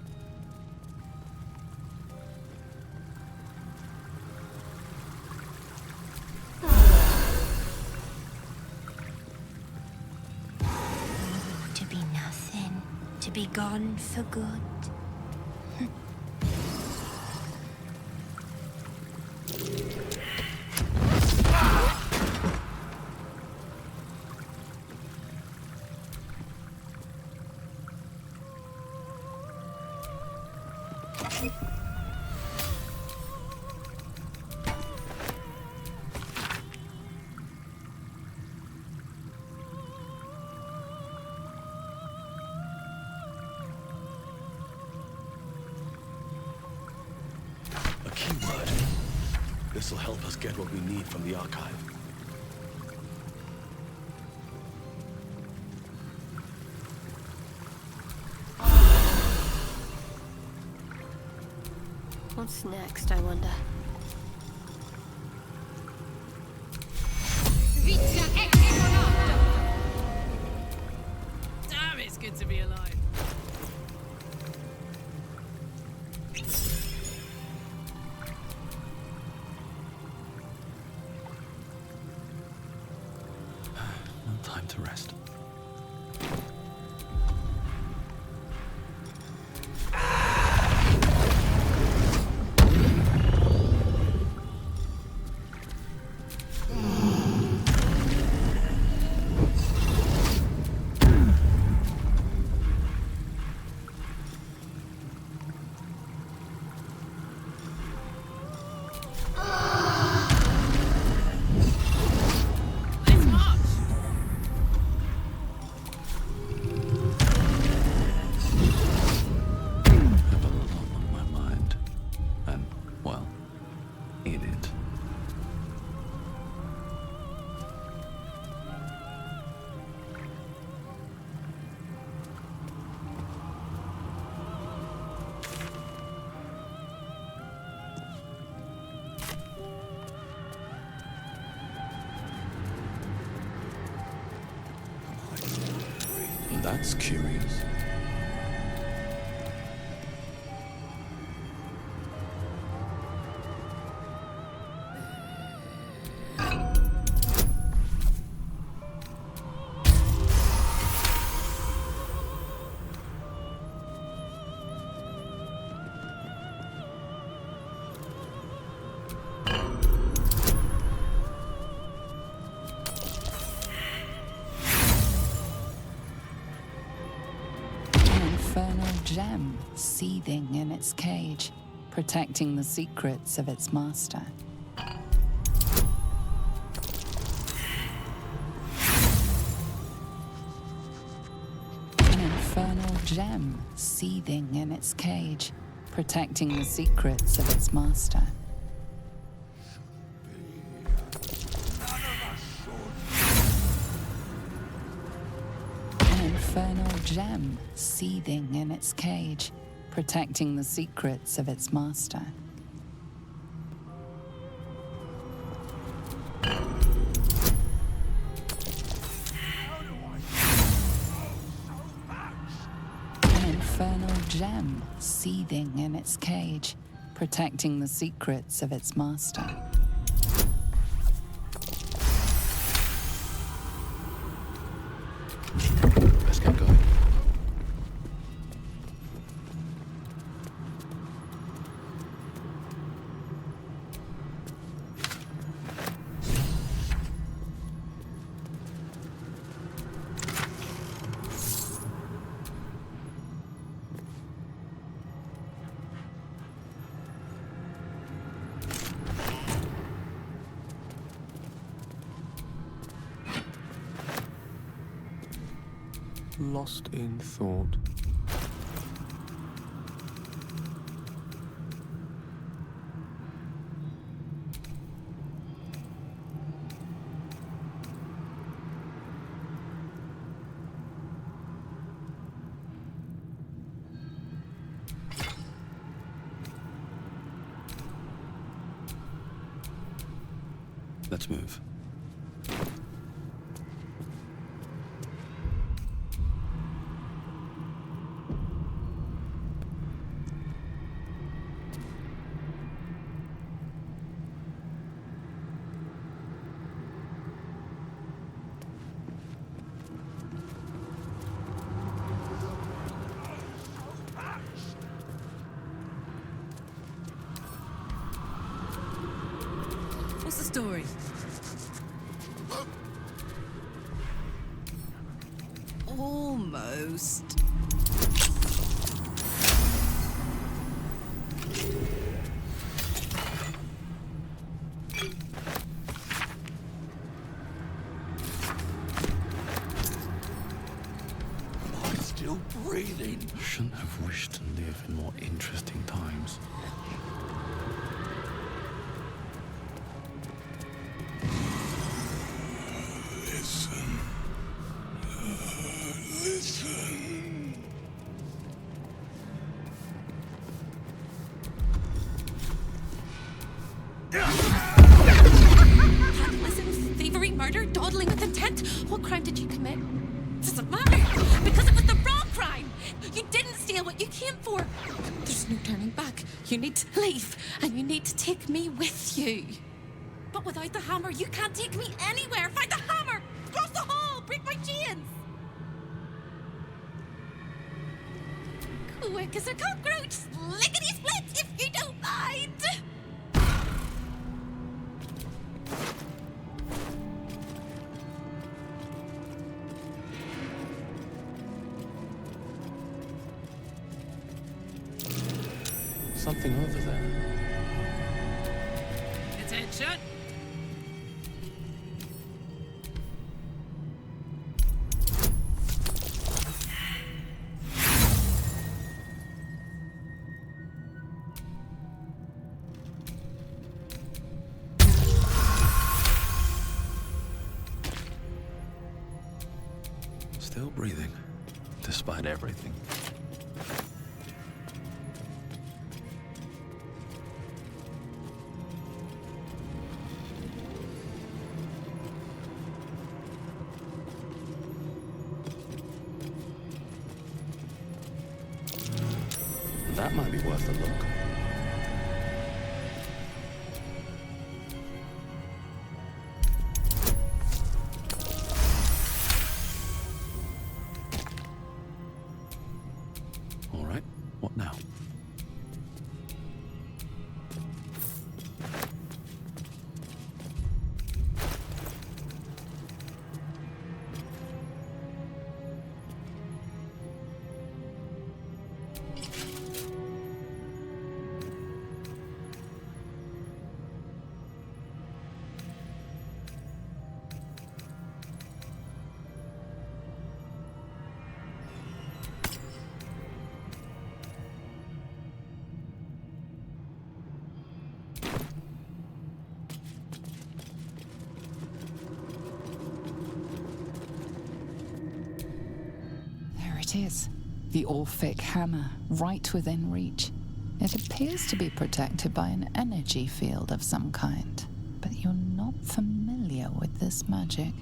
To be nothing. To be gone for good. This'll help us get what we need from the archive. What's next, I wonder? Damn, it's good to be alive. No time to rest. That's curious. Gem seething in its cage, protecting the secrets of its master. An infernal gem seething in its cage, protecting the secrets of its master. Infernal gem seething in its cage, protecting the secrets of its master. An infernal gem seething in its cage, protecting the secrets of its master. Let's get going. Lost in thought. Let's move. What's the story? Almost. Am I still breathing? Shouldn't have wished to live in more interesting times. murder, dawdling with intent. What crime did you commit? Doesn't matter, because it was the wrong crime. You didn't steal what you came for. There's no turning back. You need to leave, and you need to take me with you. But without the hammer, you can't take me anywhere. Find the hammer! Cross the hall! Break my chains! Quick as a cockroach! Lickety-split, if you don't mind! Something over there. Attention! Still breathing, despite everything. That might be worth a look. All right, what now? It is. The Orphic hammer, right within reach. It appears to be protected by an energy field of some kind, but you're not familiar with this magic.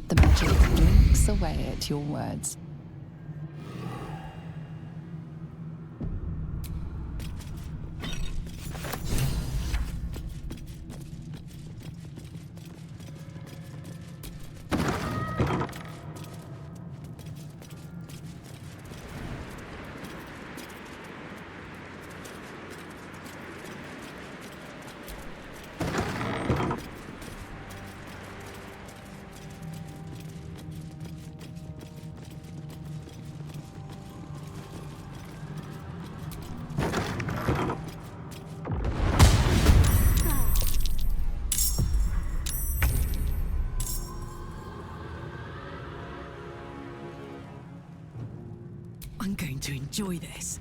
The magic blinks away at your words. I'm going to enjoy this.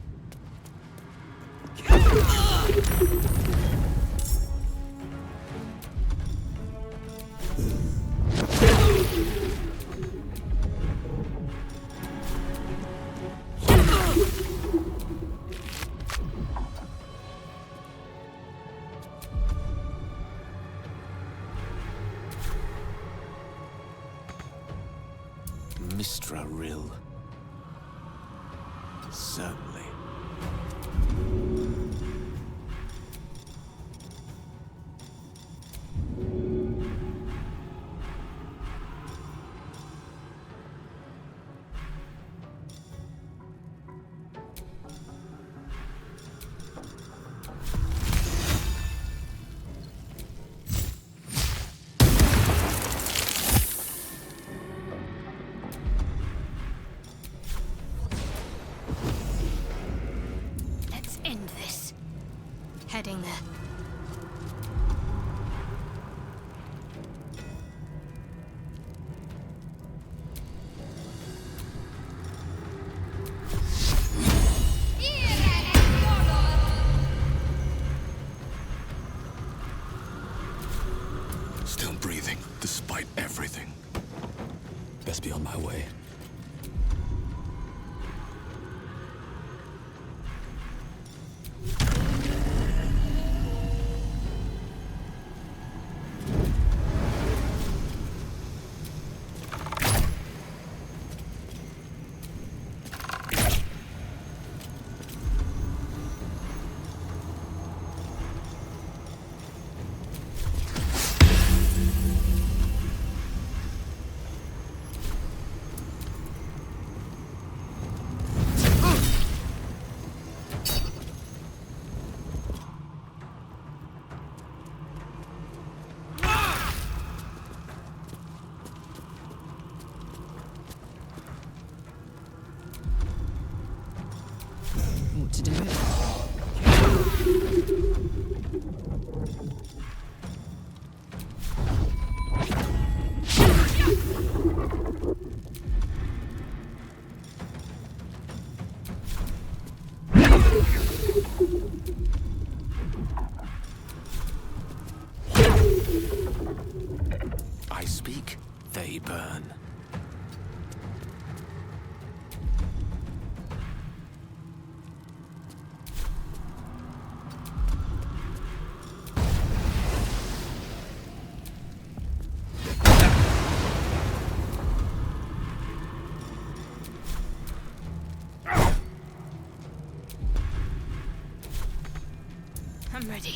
Mistra Rill. Certainly. End this. Heading there. Still breathing, despite everything. Best be on my way. I speak, they burn. I'm ready.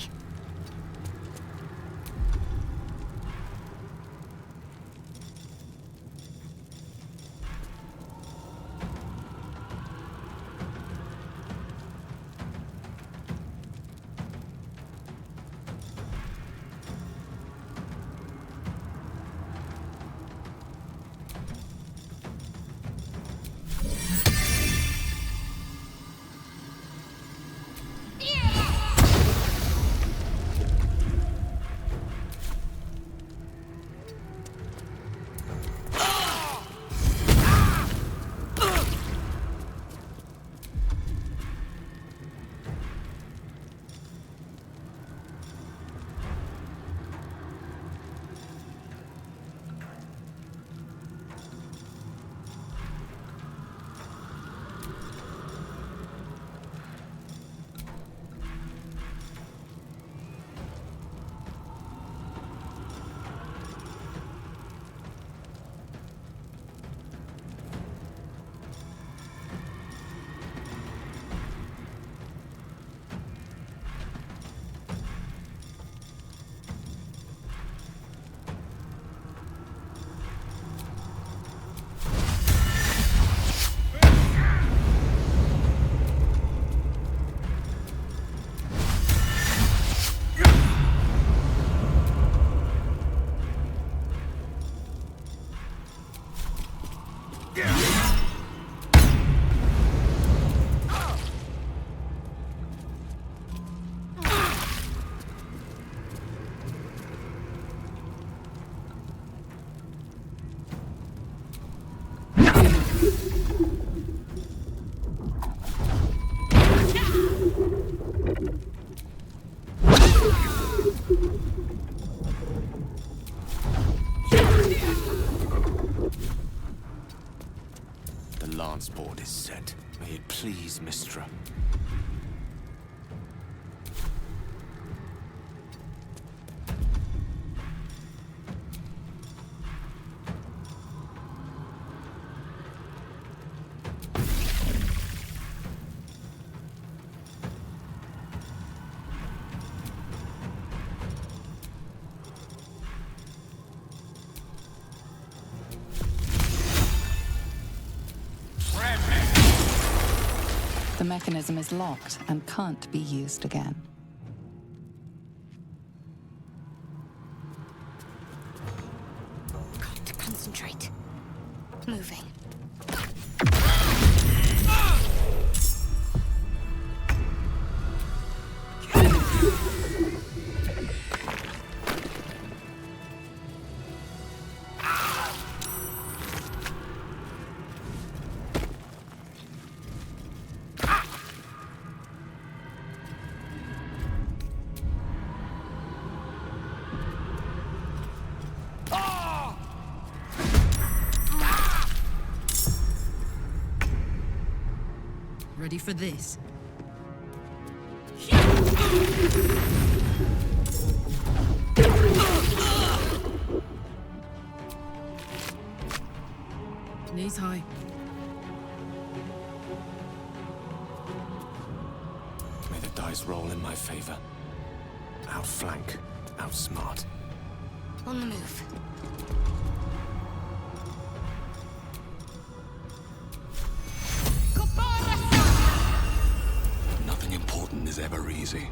The lance board is set. May it please, Mistra. The mechanism is locked and can't be used again. Got to concentrate. Moving. Ready for this? Knees high. May the dice roll in my favor. Outflank, outsmart. On the move. Nothing important is ever easy.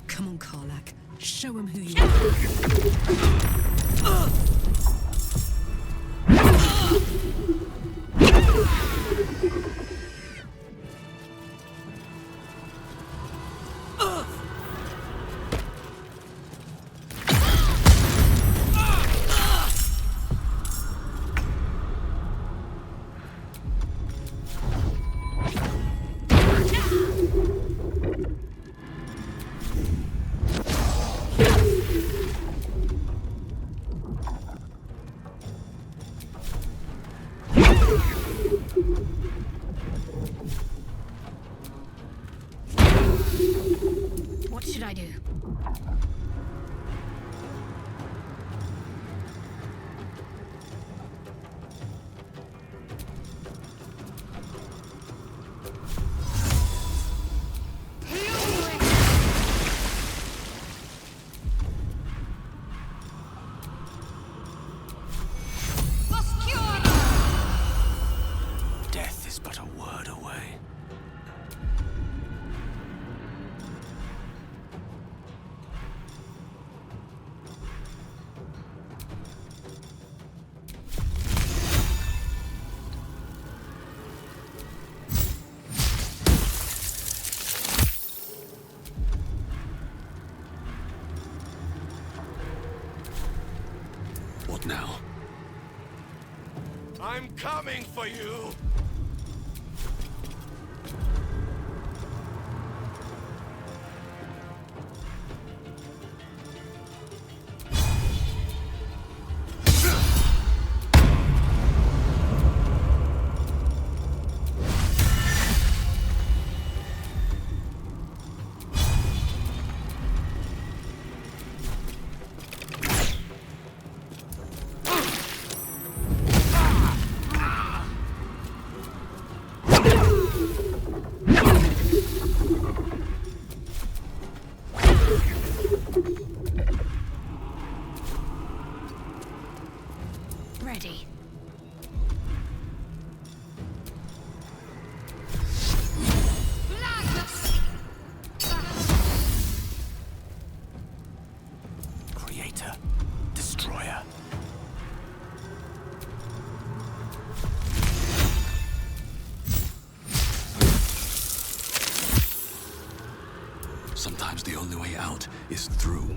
Come on, Karlak. Show him who you are. is but a word away. What now? I'm coming for you! Ready. Creator, destroyer. Sometimes the only way out is through.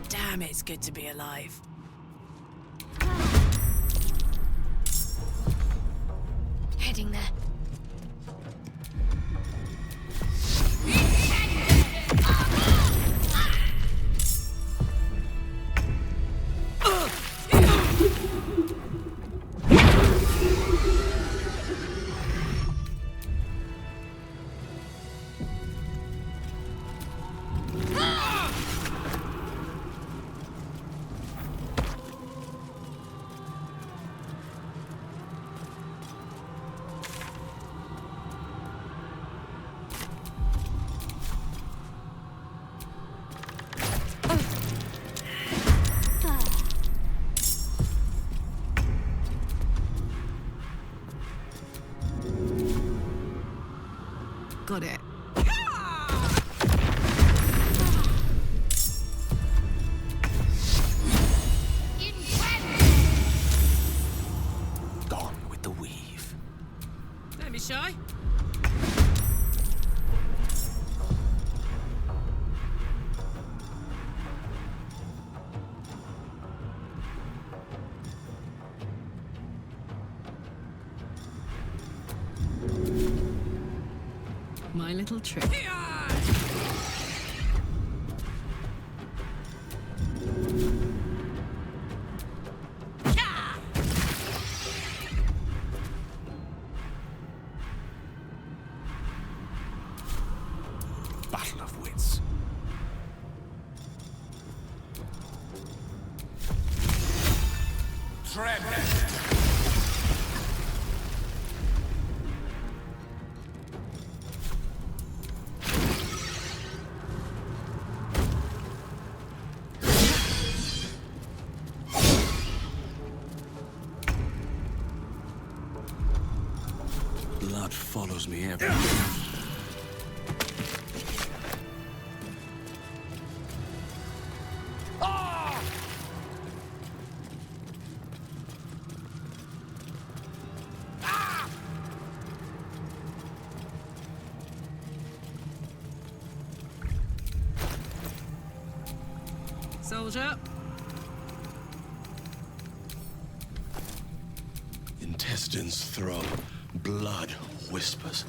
Damn, it's good to be alive. Heading there. Got it. Gone with the weave. Don't be shy. My little trick. Battle of wits. Blood follows me everywhere. soldier. Intestines throb, blood whispers.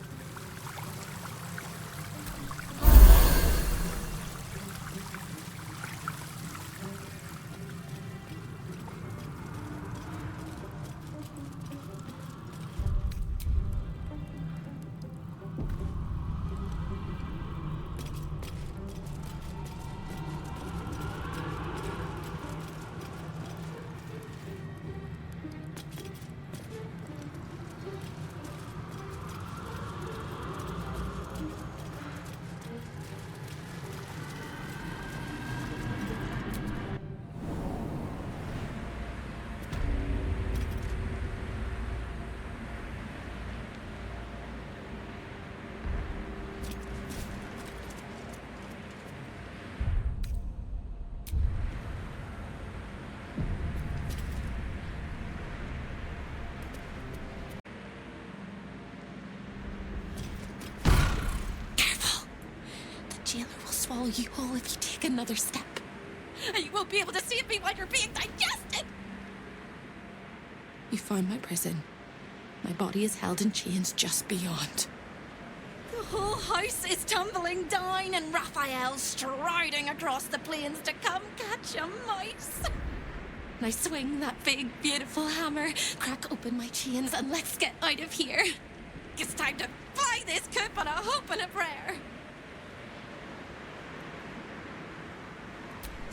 Jailer will swallow you whole if you take another step. And you won't be able to see me while you're being digested! You found my prison. My body is held in chains just beyond. The whole house is tumbling down and Raphael's striding across the plains to come catch a mouse. Now swing that big, beautiful hammer, crack open my chains, and let's get out of here. It's time to fly this coop on a hope and a prayer.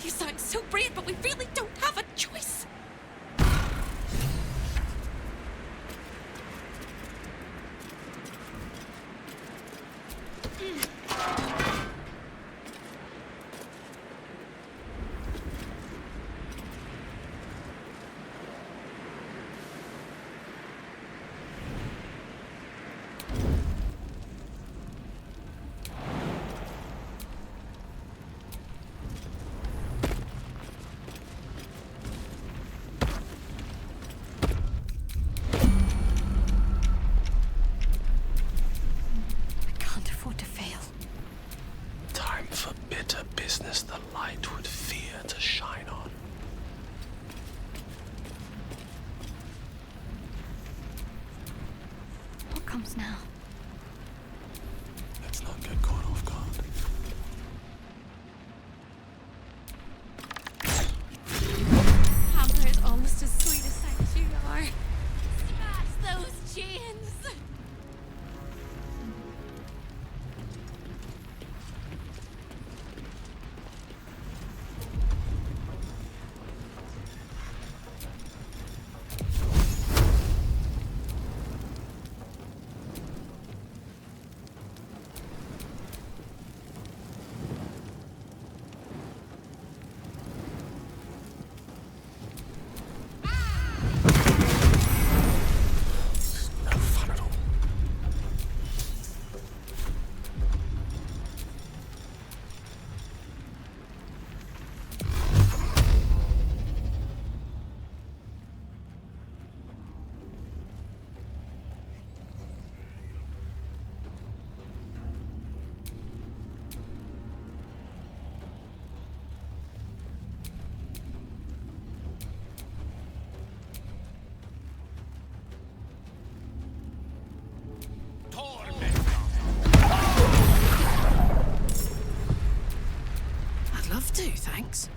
You sound so brave, but we really don't have a choice. The light would fear to shine on. What comes now? Let's not get caught off guard. Hammer is almost as sweet as sex you are. Smash those chains! I'd love to, thanks.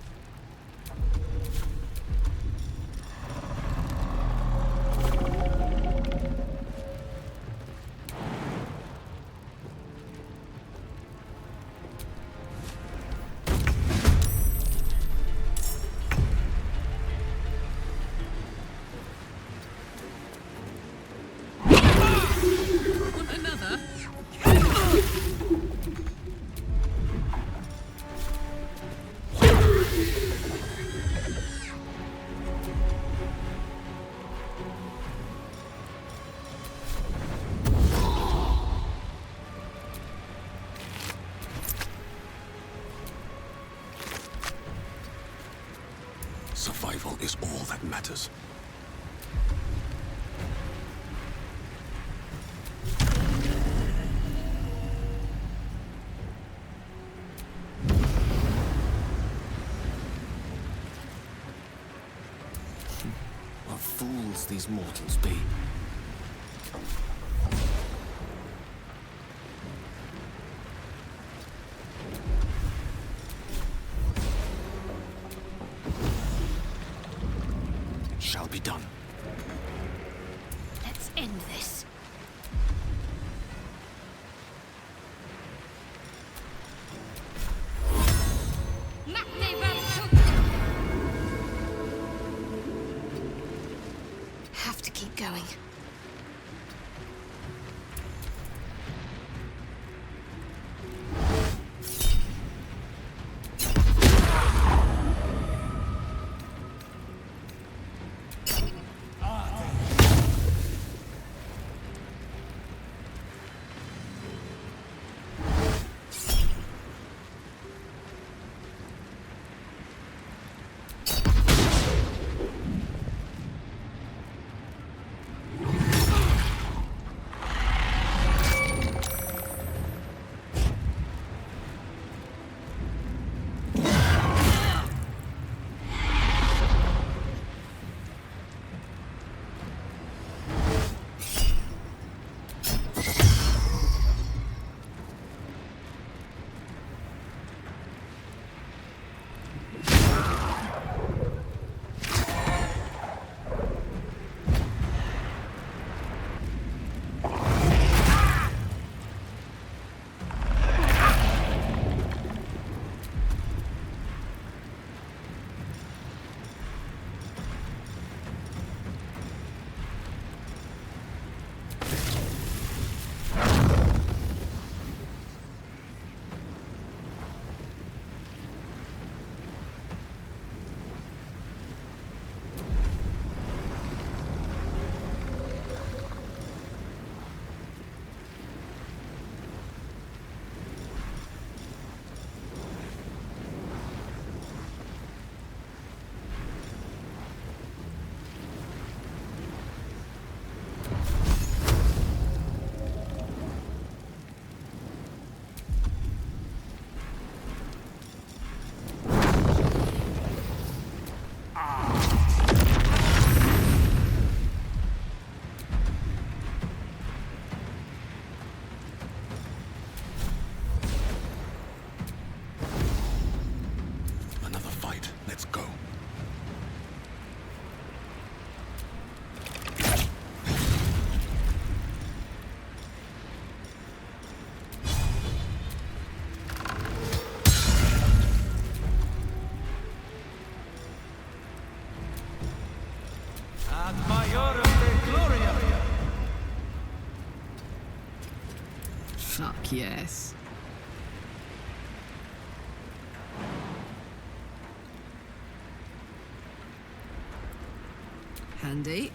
Want another? Survival is all that matters. these mortals be? It shall be done. Let's end this. Have to keep going. Fuck yes. Handy.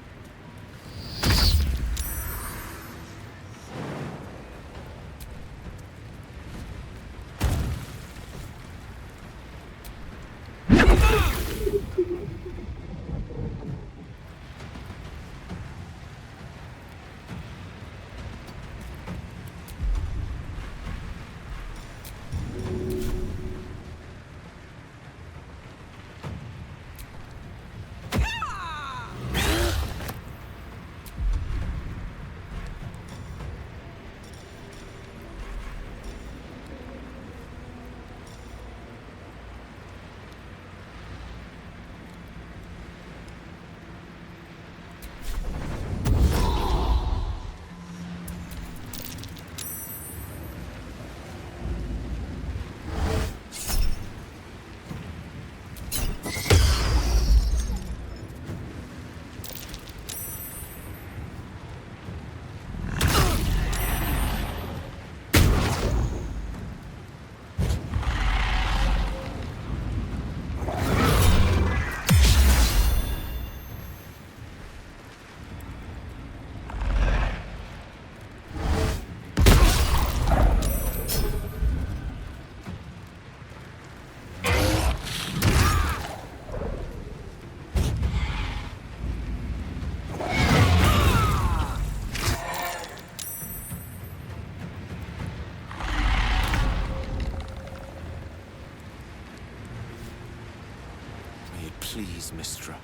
Please, Mistra.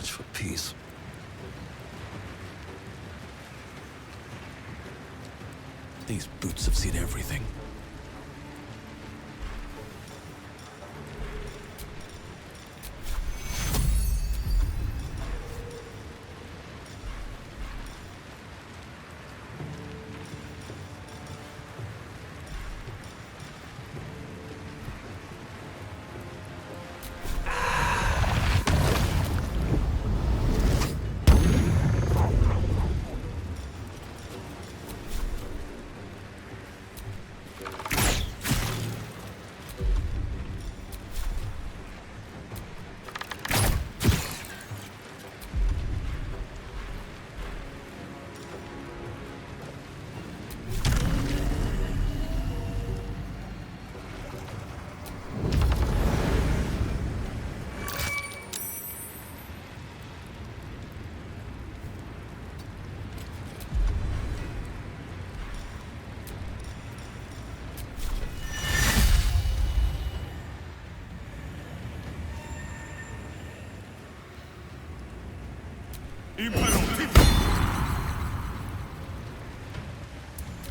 much for peace. These boots have seen everything.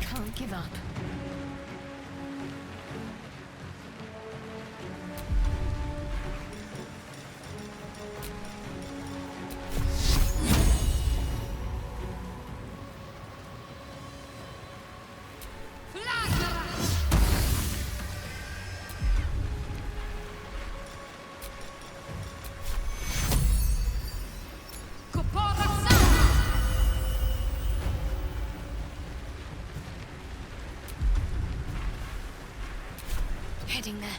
Can't give up. Heading there.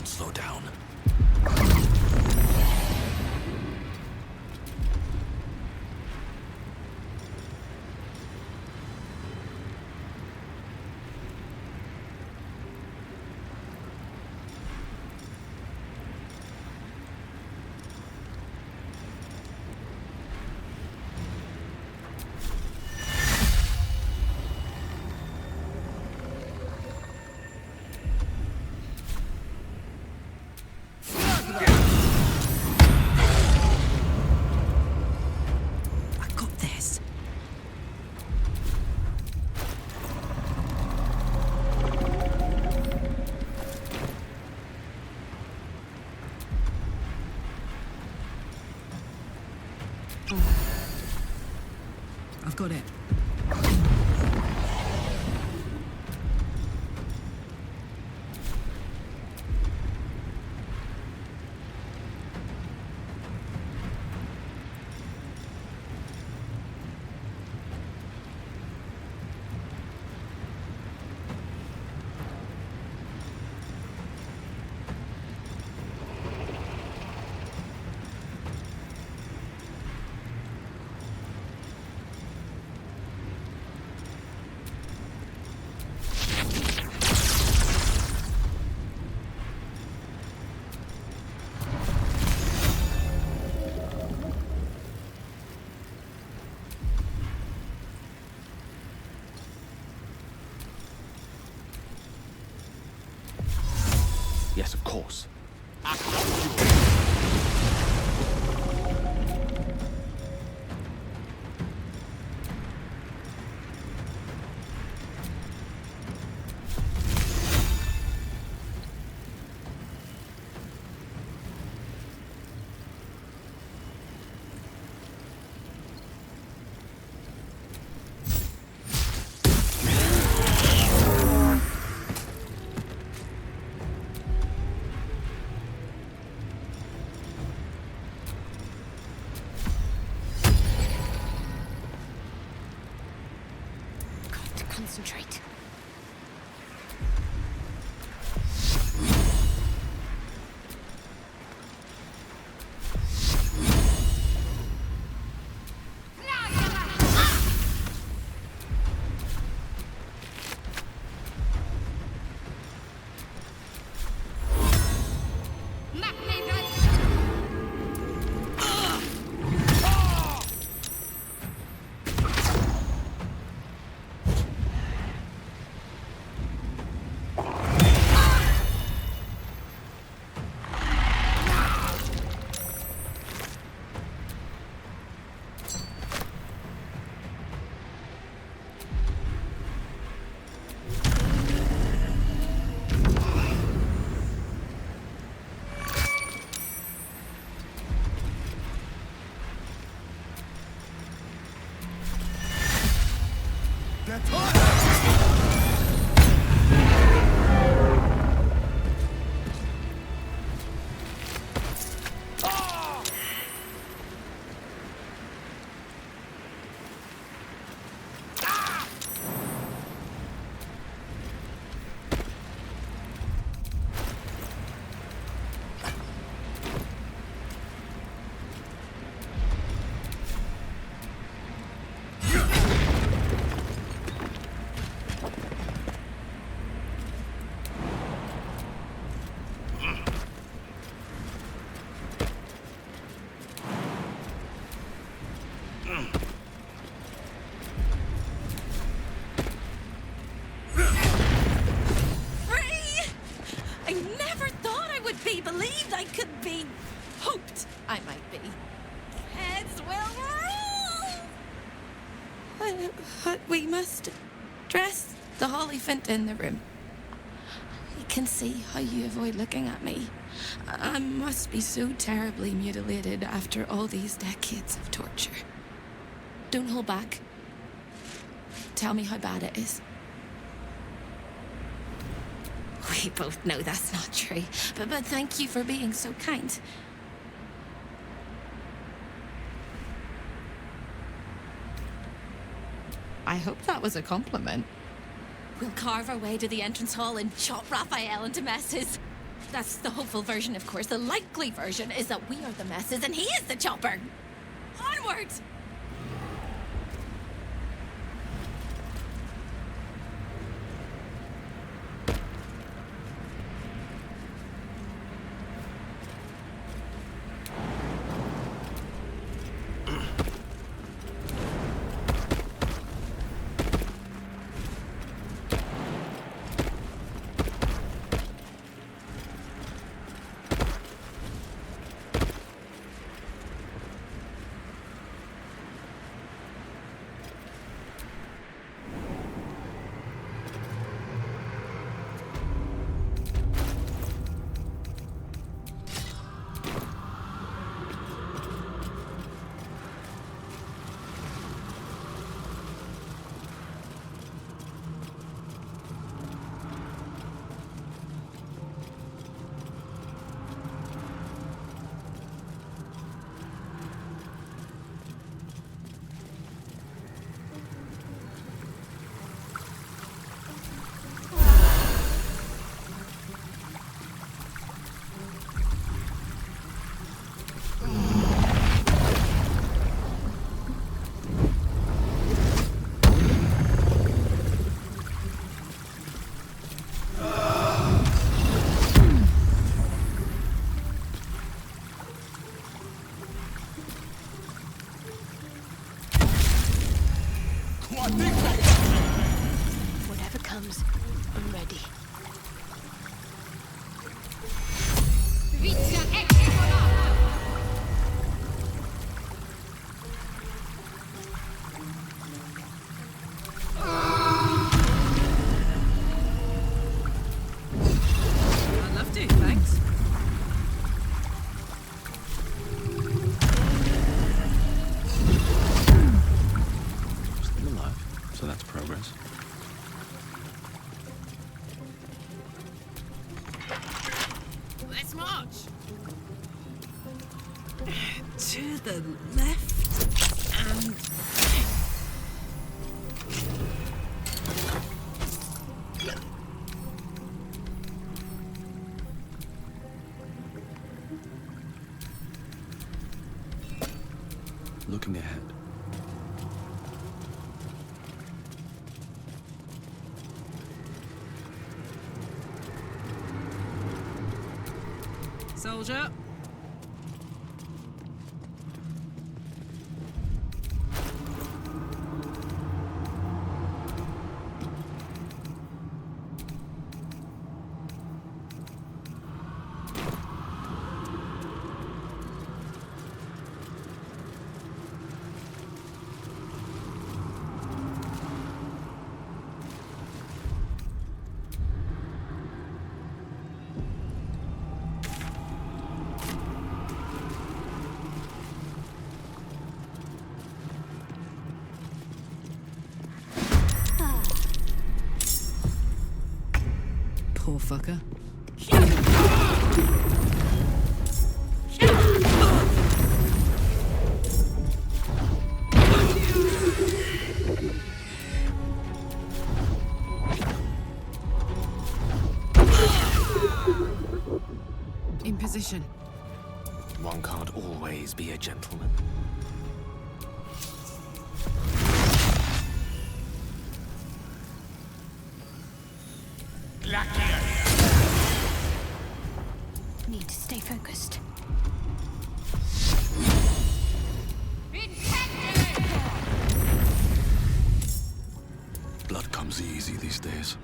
Slow down. I've got it. Yes, of course. concentrate. Believed I could be. Hoped I might be. Heads will roll! But we must dress the Hollyphant in the room. I can see how you avoid looking at me. I must be so terribly mutilated after all these decades of torture. Don't hold back. Tell me how bad it is. We both know that's not true, but thank you for being so kind. I hope that was a compliment. We'll carve our way to the entrance hall and chop Raphael into messes. That's the hopeful version, of course. The likely version is that we are the messes and he is the chopper. Onward! Whatever comes, I'm ready. I'd love to, thanks. Still alive, so that's progress. Let's march. To the left and... looking ahead. Soldier. Poor fucker. In position. One can't always be a gentleman. Need to stay focused. Blood comes easy these days.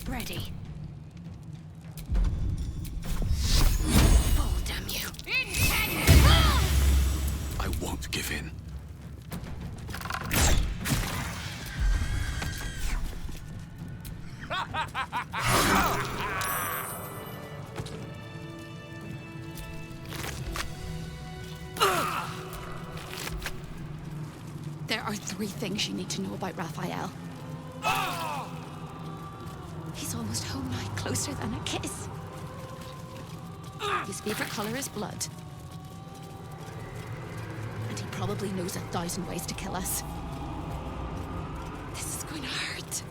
Ready. Fall, damn you. I won't give in. There are 3 things you need to know about Raphael. He's almost home now, closer than a kiss. His favorite color is blood. And he probably knows 1,000 ways to kill us. This is going to hurt.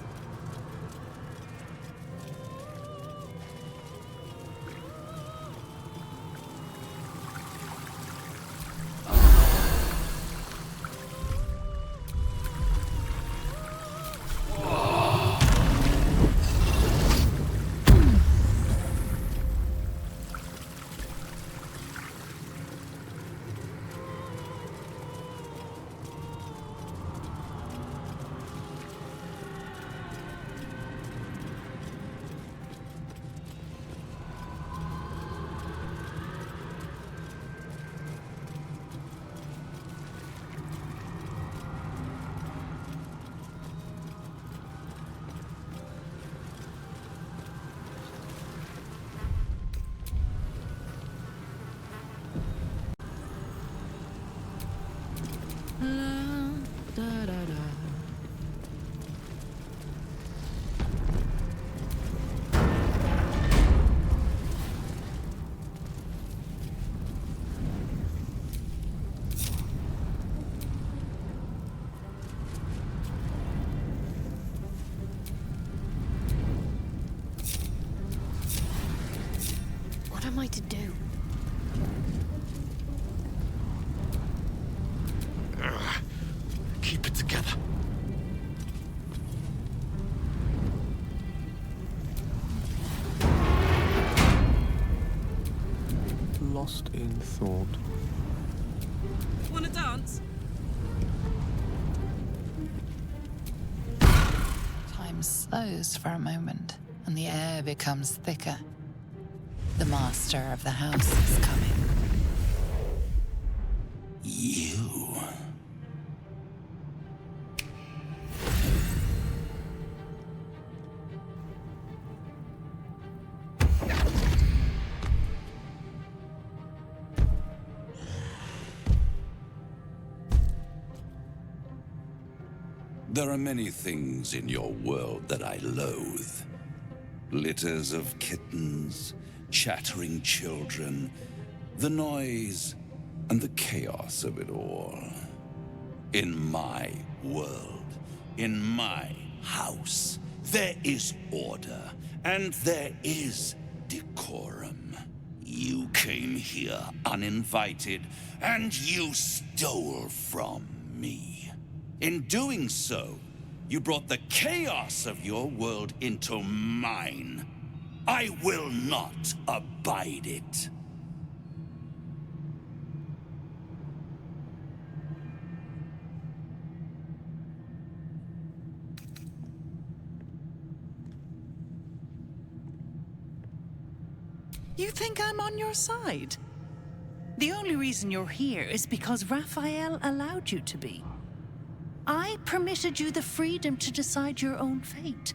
lost in thought. Wanna dance? Time slows for a moment, and the air becomes thicker. The master of the house is coming. You. There are many things in your world that I loathe. Litters of kittens, chattering children, the noise and the chaos of it all. In my world, in my house, there is order and there is decorum. You came here uninvited and you stole from me. In doing so, you brought the chaos of your world into mine. I will not abide it. You think I'm on your side? The only reason you're here is because Raphael allowed you to be. I permitted you the freedom to decide your own fate.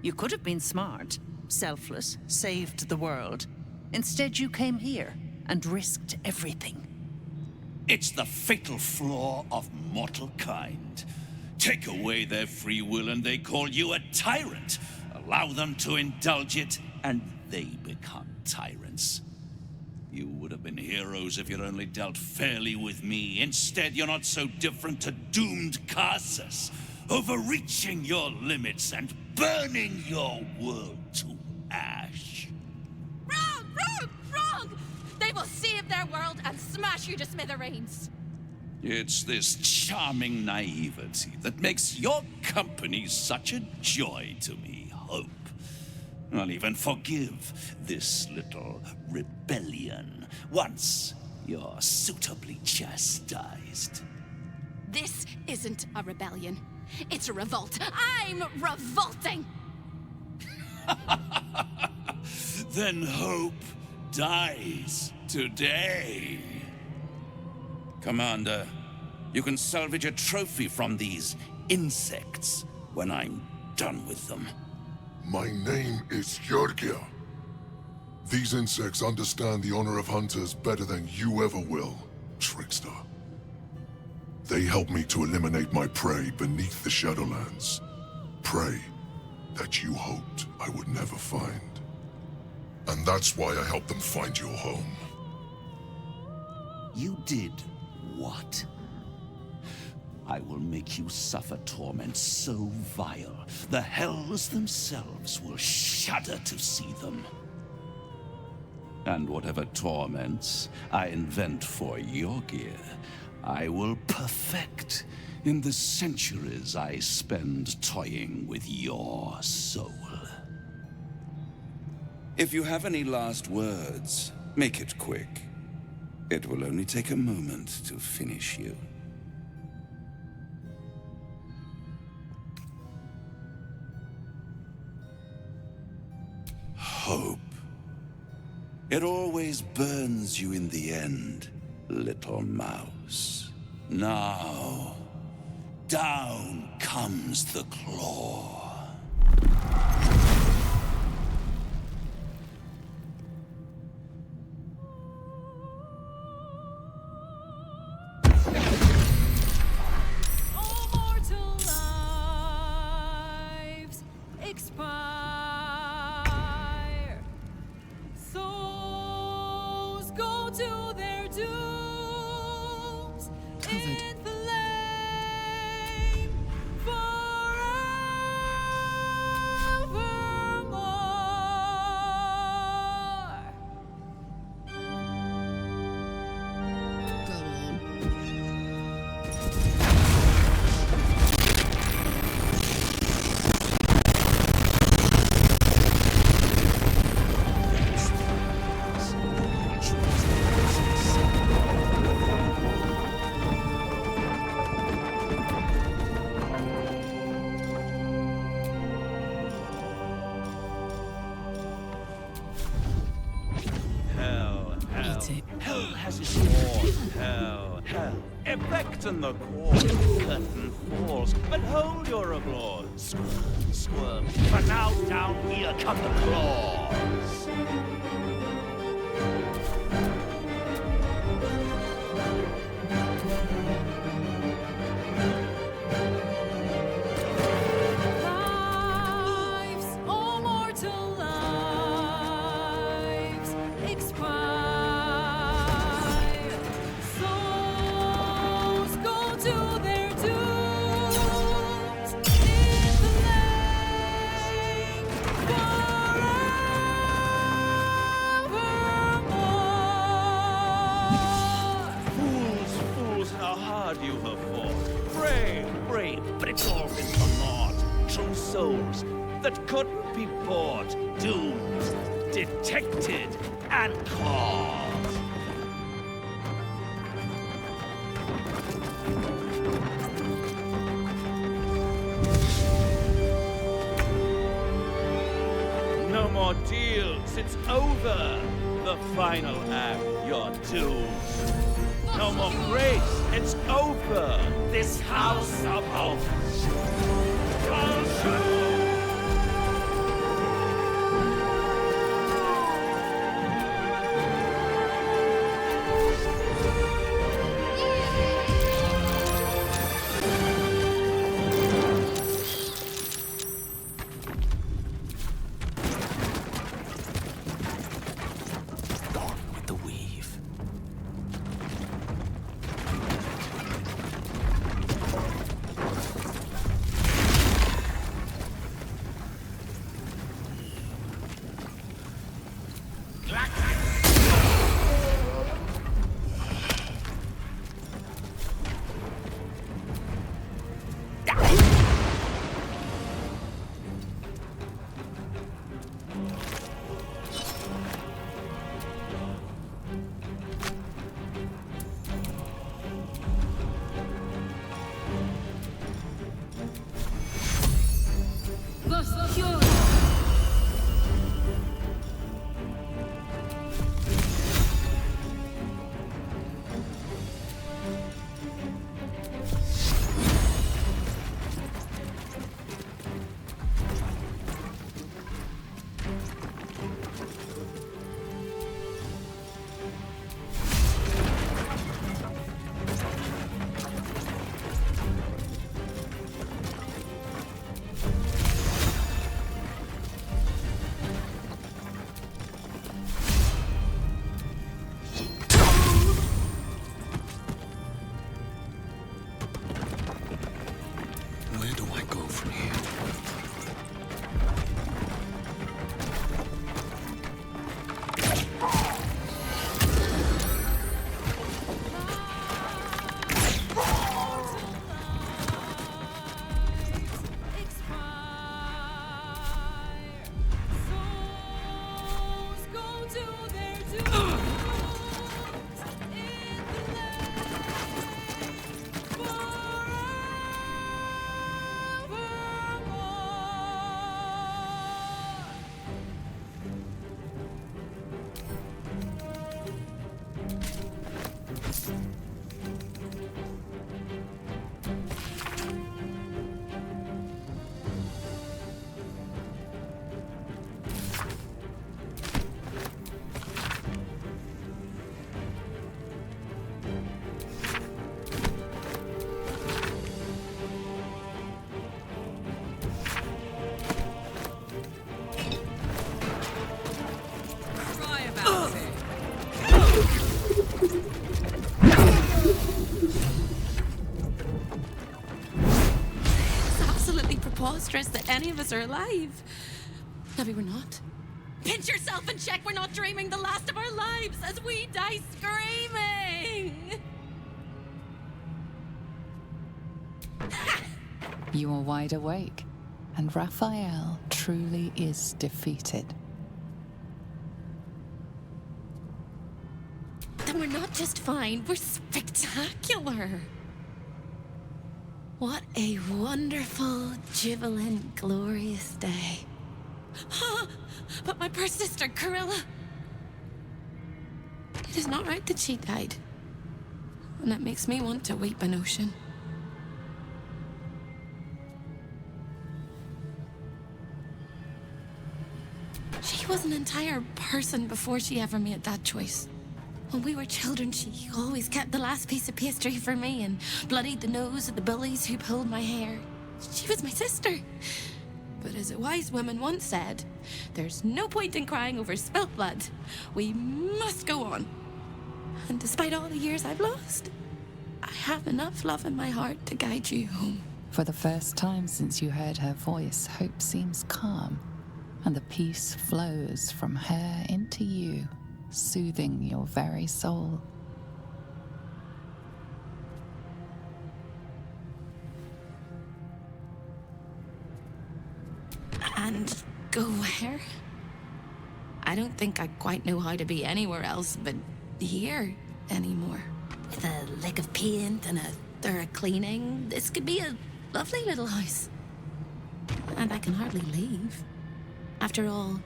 You could have been smart, selfless, saved the world. Instead, you came here and risked everything. It's the fatal flaw of mortal kind. Take away their free will and they call you a tyrant. Allow them to indulge it and they become tyrants. You would have been heroes if you'd only dealt fairly with me. Instead, you're not so different to doomed Carsus, overreaching your limits and burning your world to ash. Wrong! Wrong! Wrong! They will save their world and smash you to smithereens. It's this charming naivety that makes your company such a joy to me, Hope. I'll even forgive this little rebellion once you're suitably chastised. This isn't a rebellion. It's a revolt. I'm revolting! Then Hope dies today. Commander, you can salvage a trophy from these insects when I'm done with them. My name is Georgia. These insects understand the honor of hunters better than you ever will, trickster. They help me to eliminate my prey beneath the Shadowlands. Prey that you hoped I would never find. And that's why I helped them find your home. You did what? I will make you suffer torment so vile, the hells themselves will shudder to see them. And whatever torments I invent for your gear, I will perfect in the centuries I spend toying with your soul. If you have any last words, make it quick. It will only take a moment to finish you. Hope. It always burns you in the end, little mouse. Now, down comes the claw. All mortal lives expire. Souls go to their dooms. In flame forever. Effect in the core. Curtain falls, but hold your applause. Squirm, squirm. But now down here come the claws. Lives, all mortal lives, expire. Souls go to their dooms in the lake forevermore. Fools, fools, how hard you have fought. Brave, brave, but it's all been for naught. True souls that couldn't be bought. Doomed, detected, and caught. No more deals, it's over. The final act, you're doomed. No more grace, it's over. This house of hope. Gone with the weave. The cure. Where do I go from here? Souls go to their dooms in the lake forevermore. Cry about it. It's absolutely preposterous that any of us are alive. Maybe we're not. Pinch yourself and check we're not dreaming the last of our lives as we die screaming. You are wide awake, and Raphael truly is defeated. Then we're not just fine, we're spectacular. What a wonderful, jubilant, glorious day. But my poor sister, Corilla. It is not right that she died. And it makes me want to weep an ocean. She was an entire person before she ever made that choice. When we were children, she always kept the last piece of pastry for me and bloodied the nose of the bullies who pulled my hair. She was my sister. But as a wise woman once said, there's no point in crying over spilt blood. We must go on. And despite all the years I've lost, I have enough love in my heart to guide you home. For the first time since you heard her voice, hope seems calm, and the peace flows from her into you, soothing your very soul. And go where? I don't think I quite know how to be anywhere else but here anymore. With a lick of paint and a thorough cleaning, this could be a lovely little house. And I can hardly leave. After all,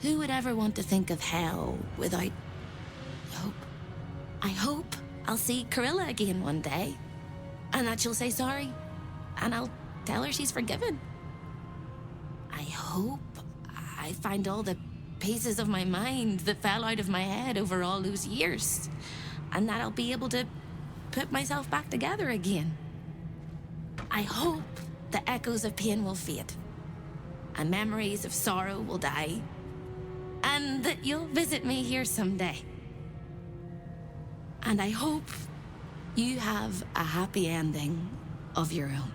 who would ever want to think of hell without hope? I hope I'll see Corilla again one day, and that she'll say sorry, and I'll tell her she's forgiven. I hope I find all the pieces of my mind that fell out of my head over all those years, and that I'll be able to put myself back together again. I hope the echoes of pain will fade, and memories of sorrow will die, and that you'll visit me here someday. And I hope you have a happy ending of your own.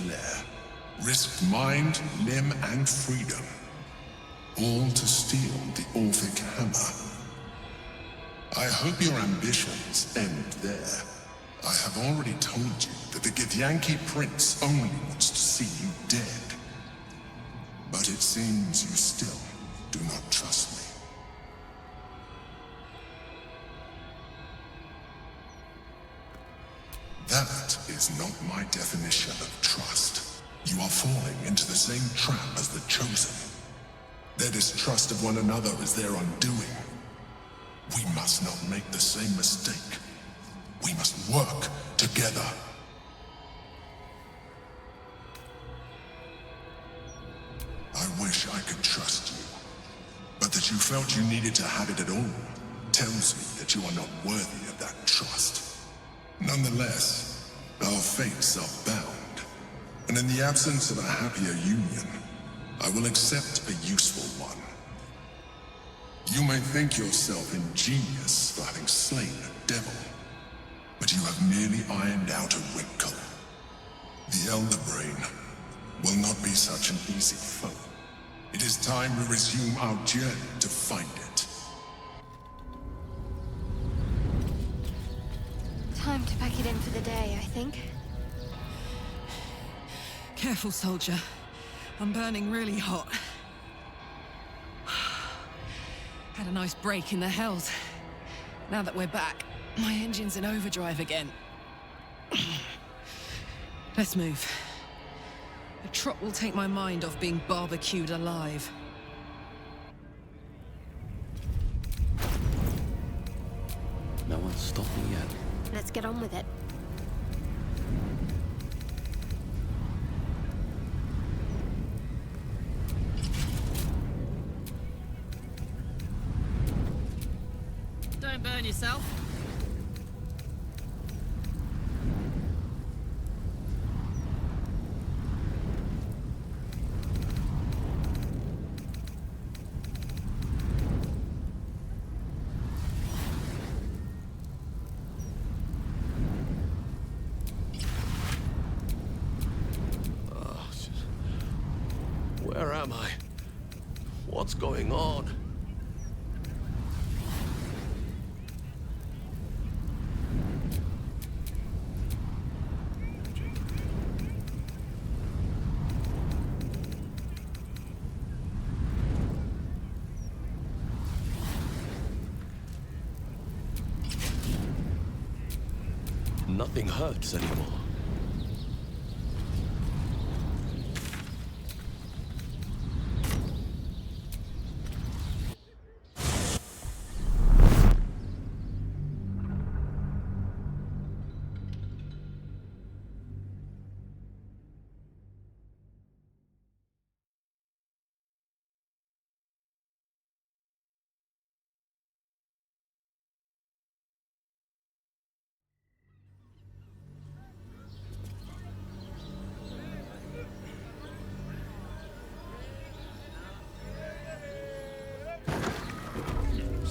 Lair, risked mind, limb, and freedom, all to steal the Orphic hammer. I hope your ambitions end there. I have already told you that the Githyanki Prince only wants to see you dead. But it seems you still do not trust me. That is not my definition of trust. You are falling into the same trap as the Chosen. Their distrust of one another is their undoing. We must not make the same mistake. We must work together. I wish I could trust you, but that you felt you needed to have it at all tells me that you are not worthy of that trust. Nonetheless, our fates are bound, and in the absence of a happier union, I will accept a useful one. You may think yourself ingenious for having slain a devil, but you have merely ironed out a wrinkle. The Elder Brain will not be such an easy foe. It is time we resume our journey to find it. Time to pack it in for the day, I think. Careful, soldier. I'm burning really hot. Had a nice break in the hells. Now that we're back, my engine's in overdrive again. Let's move. A trot will take my mind off being barbecued alive. No one's stopped me yet. Let's get on with it. Don't burn yourself. Where am I? What's going on? Nothing hurts anymore.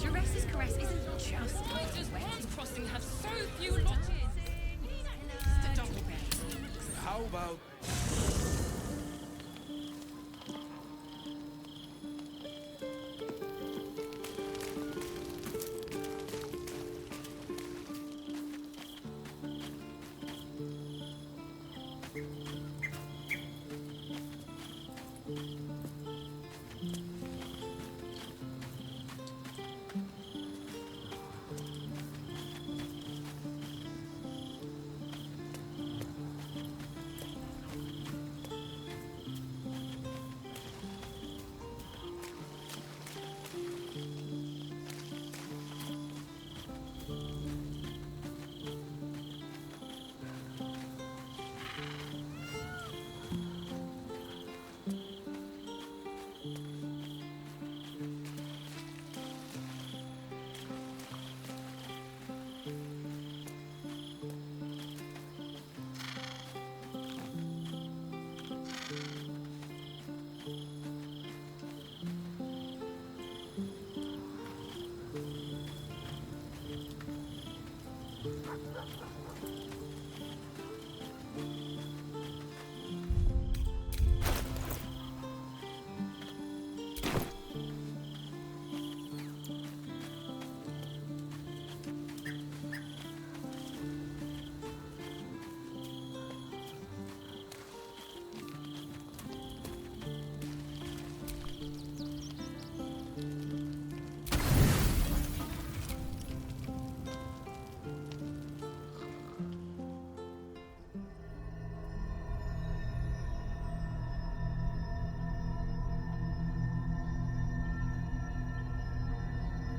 Sharess's caress isn't just crossing have so few lodges. It's a double bed. How about...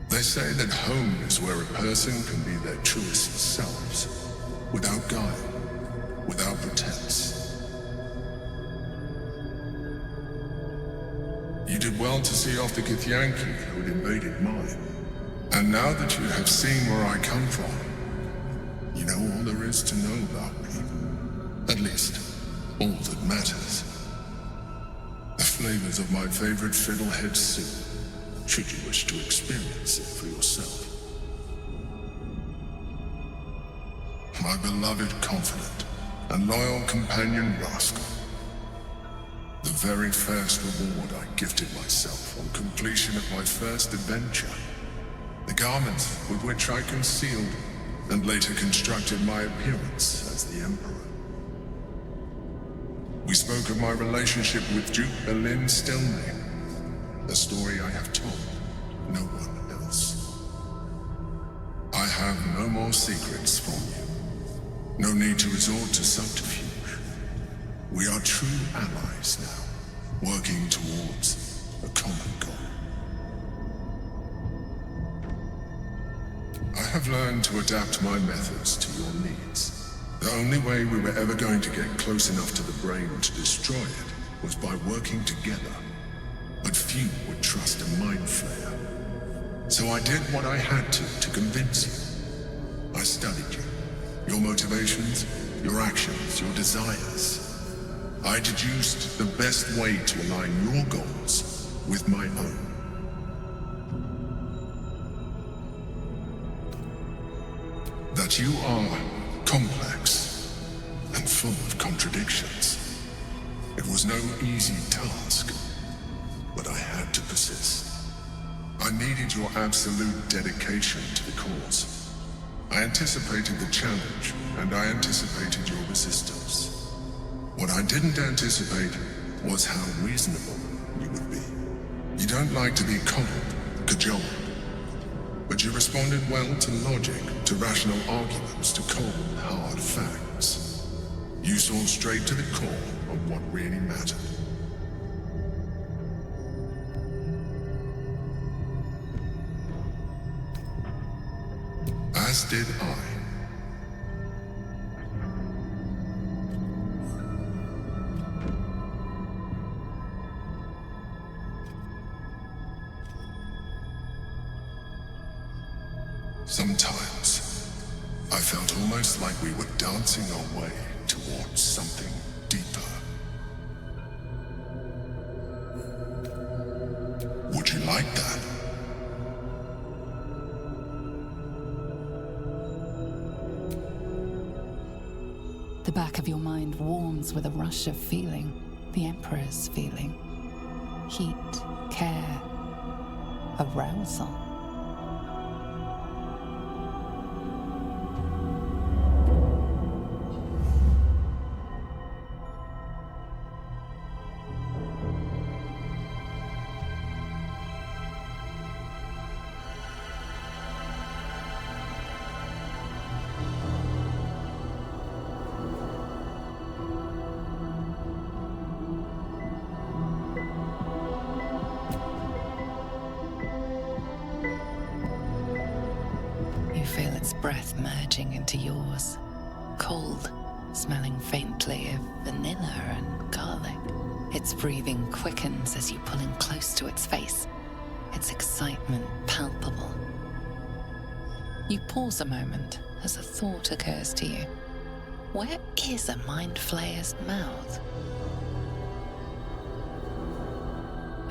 They say that home is where a person can be their truest selves, without guile, without pretense. You did well to see off the Githyanki who had invaded mine. And now that you have seen where I come from, you know all there is to know about me. At least, all that matters. The flavors of my favorite fiddlehead soup, should you wish to experience it for yourself. My beloved confidant and loyal companion Rascal. The very first reward I gifted myself on completion of my first adventure. The garments with which I concealed and later constructed my appearance as the Emperor. We spoke of my relationship with Duke Baldur Stelmane, a story I have told no one else. I have no more secrets from you. No need to resort to subterfuge. We are true allies now, working towards a common goal. I have learned to adapt my methods to your needs. The only way we were ever going to get close enough to the brain to destroy it was by working together. But few would trust a mind flayer. So I did what I had to convince you. I studied you, your motivations, your actions, your desires. I deduced the best way to align your goals with my own. That you are complex and full of contradictions. It was no easy task, but I had to persist. I needed your absolute dedication to the cause. I anticipated the challenge, and I anticipated your resistance. What I didn't anticipate was how reasonable you would be. You don't like to be coddled, cajoled, but you responded well to logic, to rational arguments, to cold, hard facts. You saw straight to the core of what really mattered. As did I. Sometimes, I felt almost like we were dancing our way towards something deeper. Would you like that? The back of your mind warms with a rush of feeling, the Emperor's feeling. Heat, care, arousal. You feel its breath merging into yours. Cold, smelling faintly of vanilla and garlic. Its breathing quickens as you pull in close to its face, its excitement palpable. You pause a moment as a thought occurs to you. Where is a mind flayer's mouth?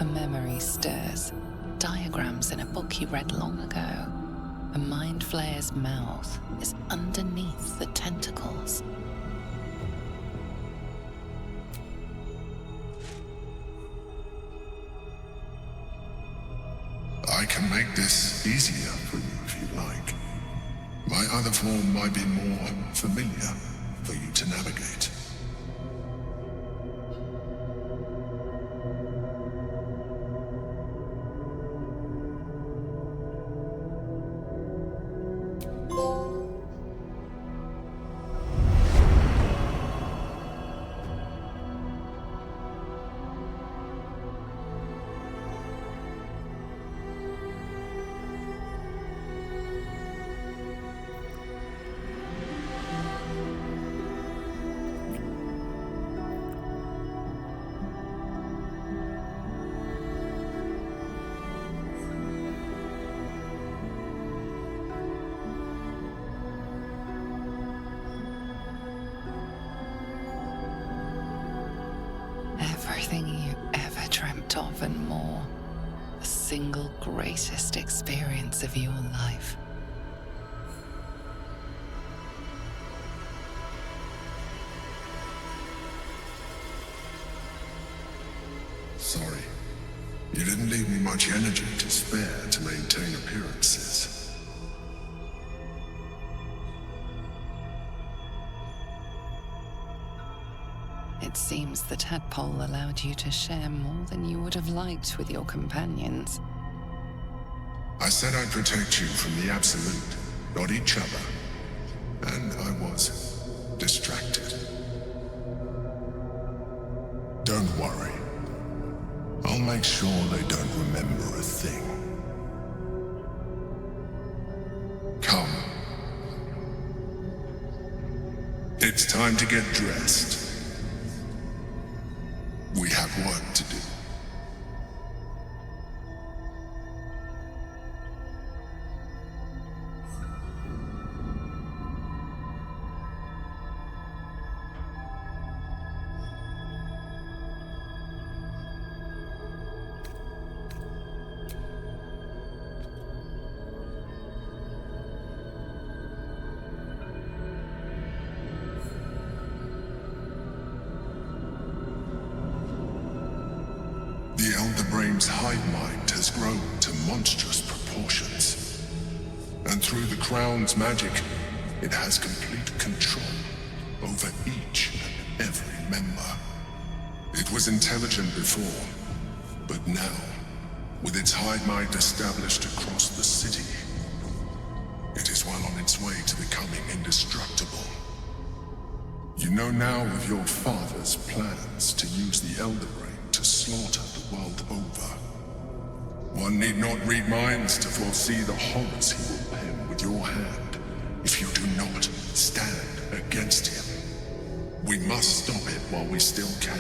A memory stirs. Diagrams in a book you read long ago. A mind flayer's mouth is underneath the tentacles. I can make this easier for you if you like. My other form might be more familiar for you to navigate. Everything you ever dreamt of and more. The single greatest experience of your life. You didn't leave me much energy to spare to maintain appearances. It seems the tadpole allowed you to share more than you would have liked with your companions. I said I'd protect you from the absolute, not each other. And I was distracted. Don't worry. I'll make sure they don't remember a thing. Come. It's time to get dressed. We have work to do. The Elder Brain's hive mind has grown to monstrous proportions. And through the Crown's magic, it has complete control over each and every member. It was intelligent before, but now, with its hive mind established across the city, it is well on its way to becoming indestructible. You know now of your father's plans to use the Elder Brain to slaughter the world over. One need not read minds to foresee the horrors he will pen with your hand if you do not stand against him. We must stop it while we still can.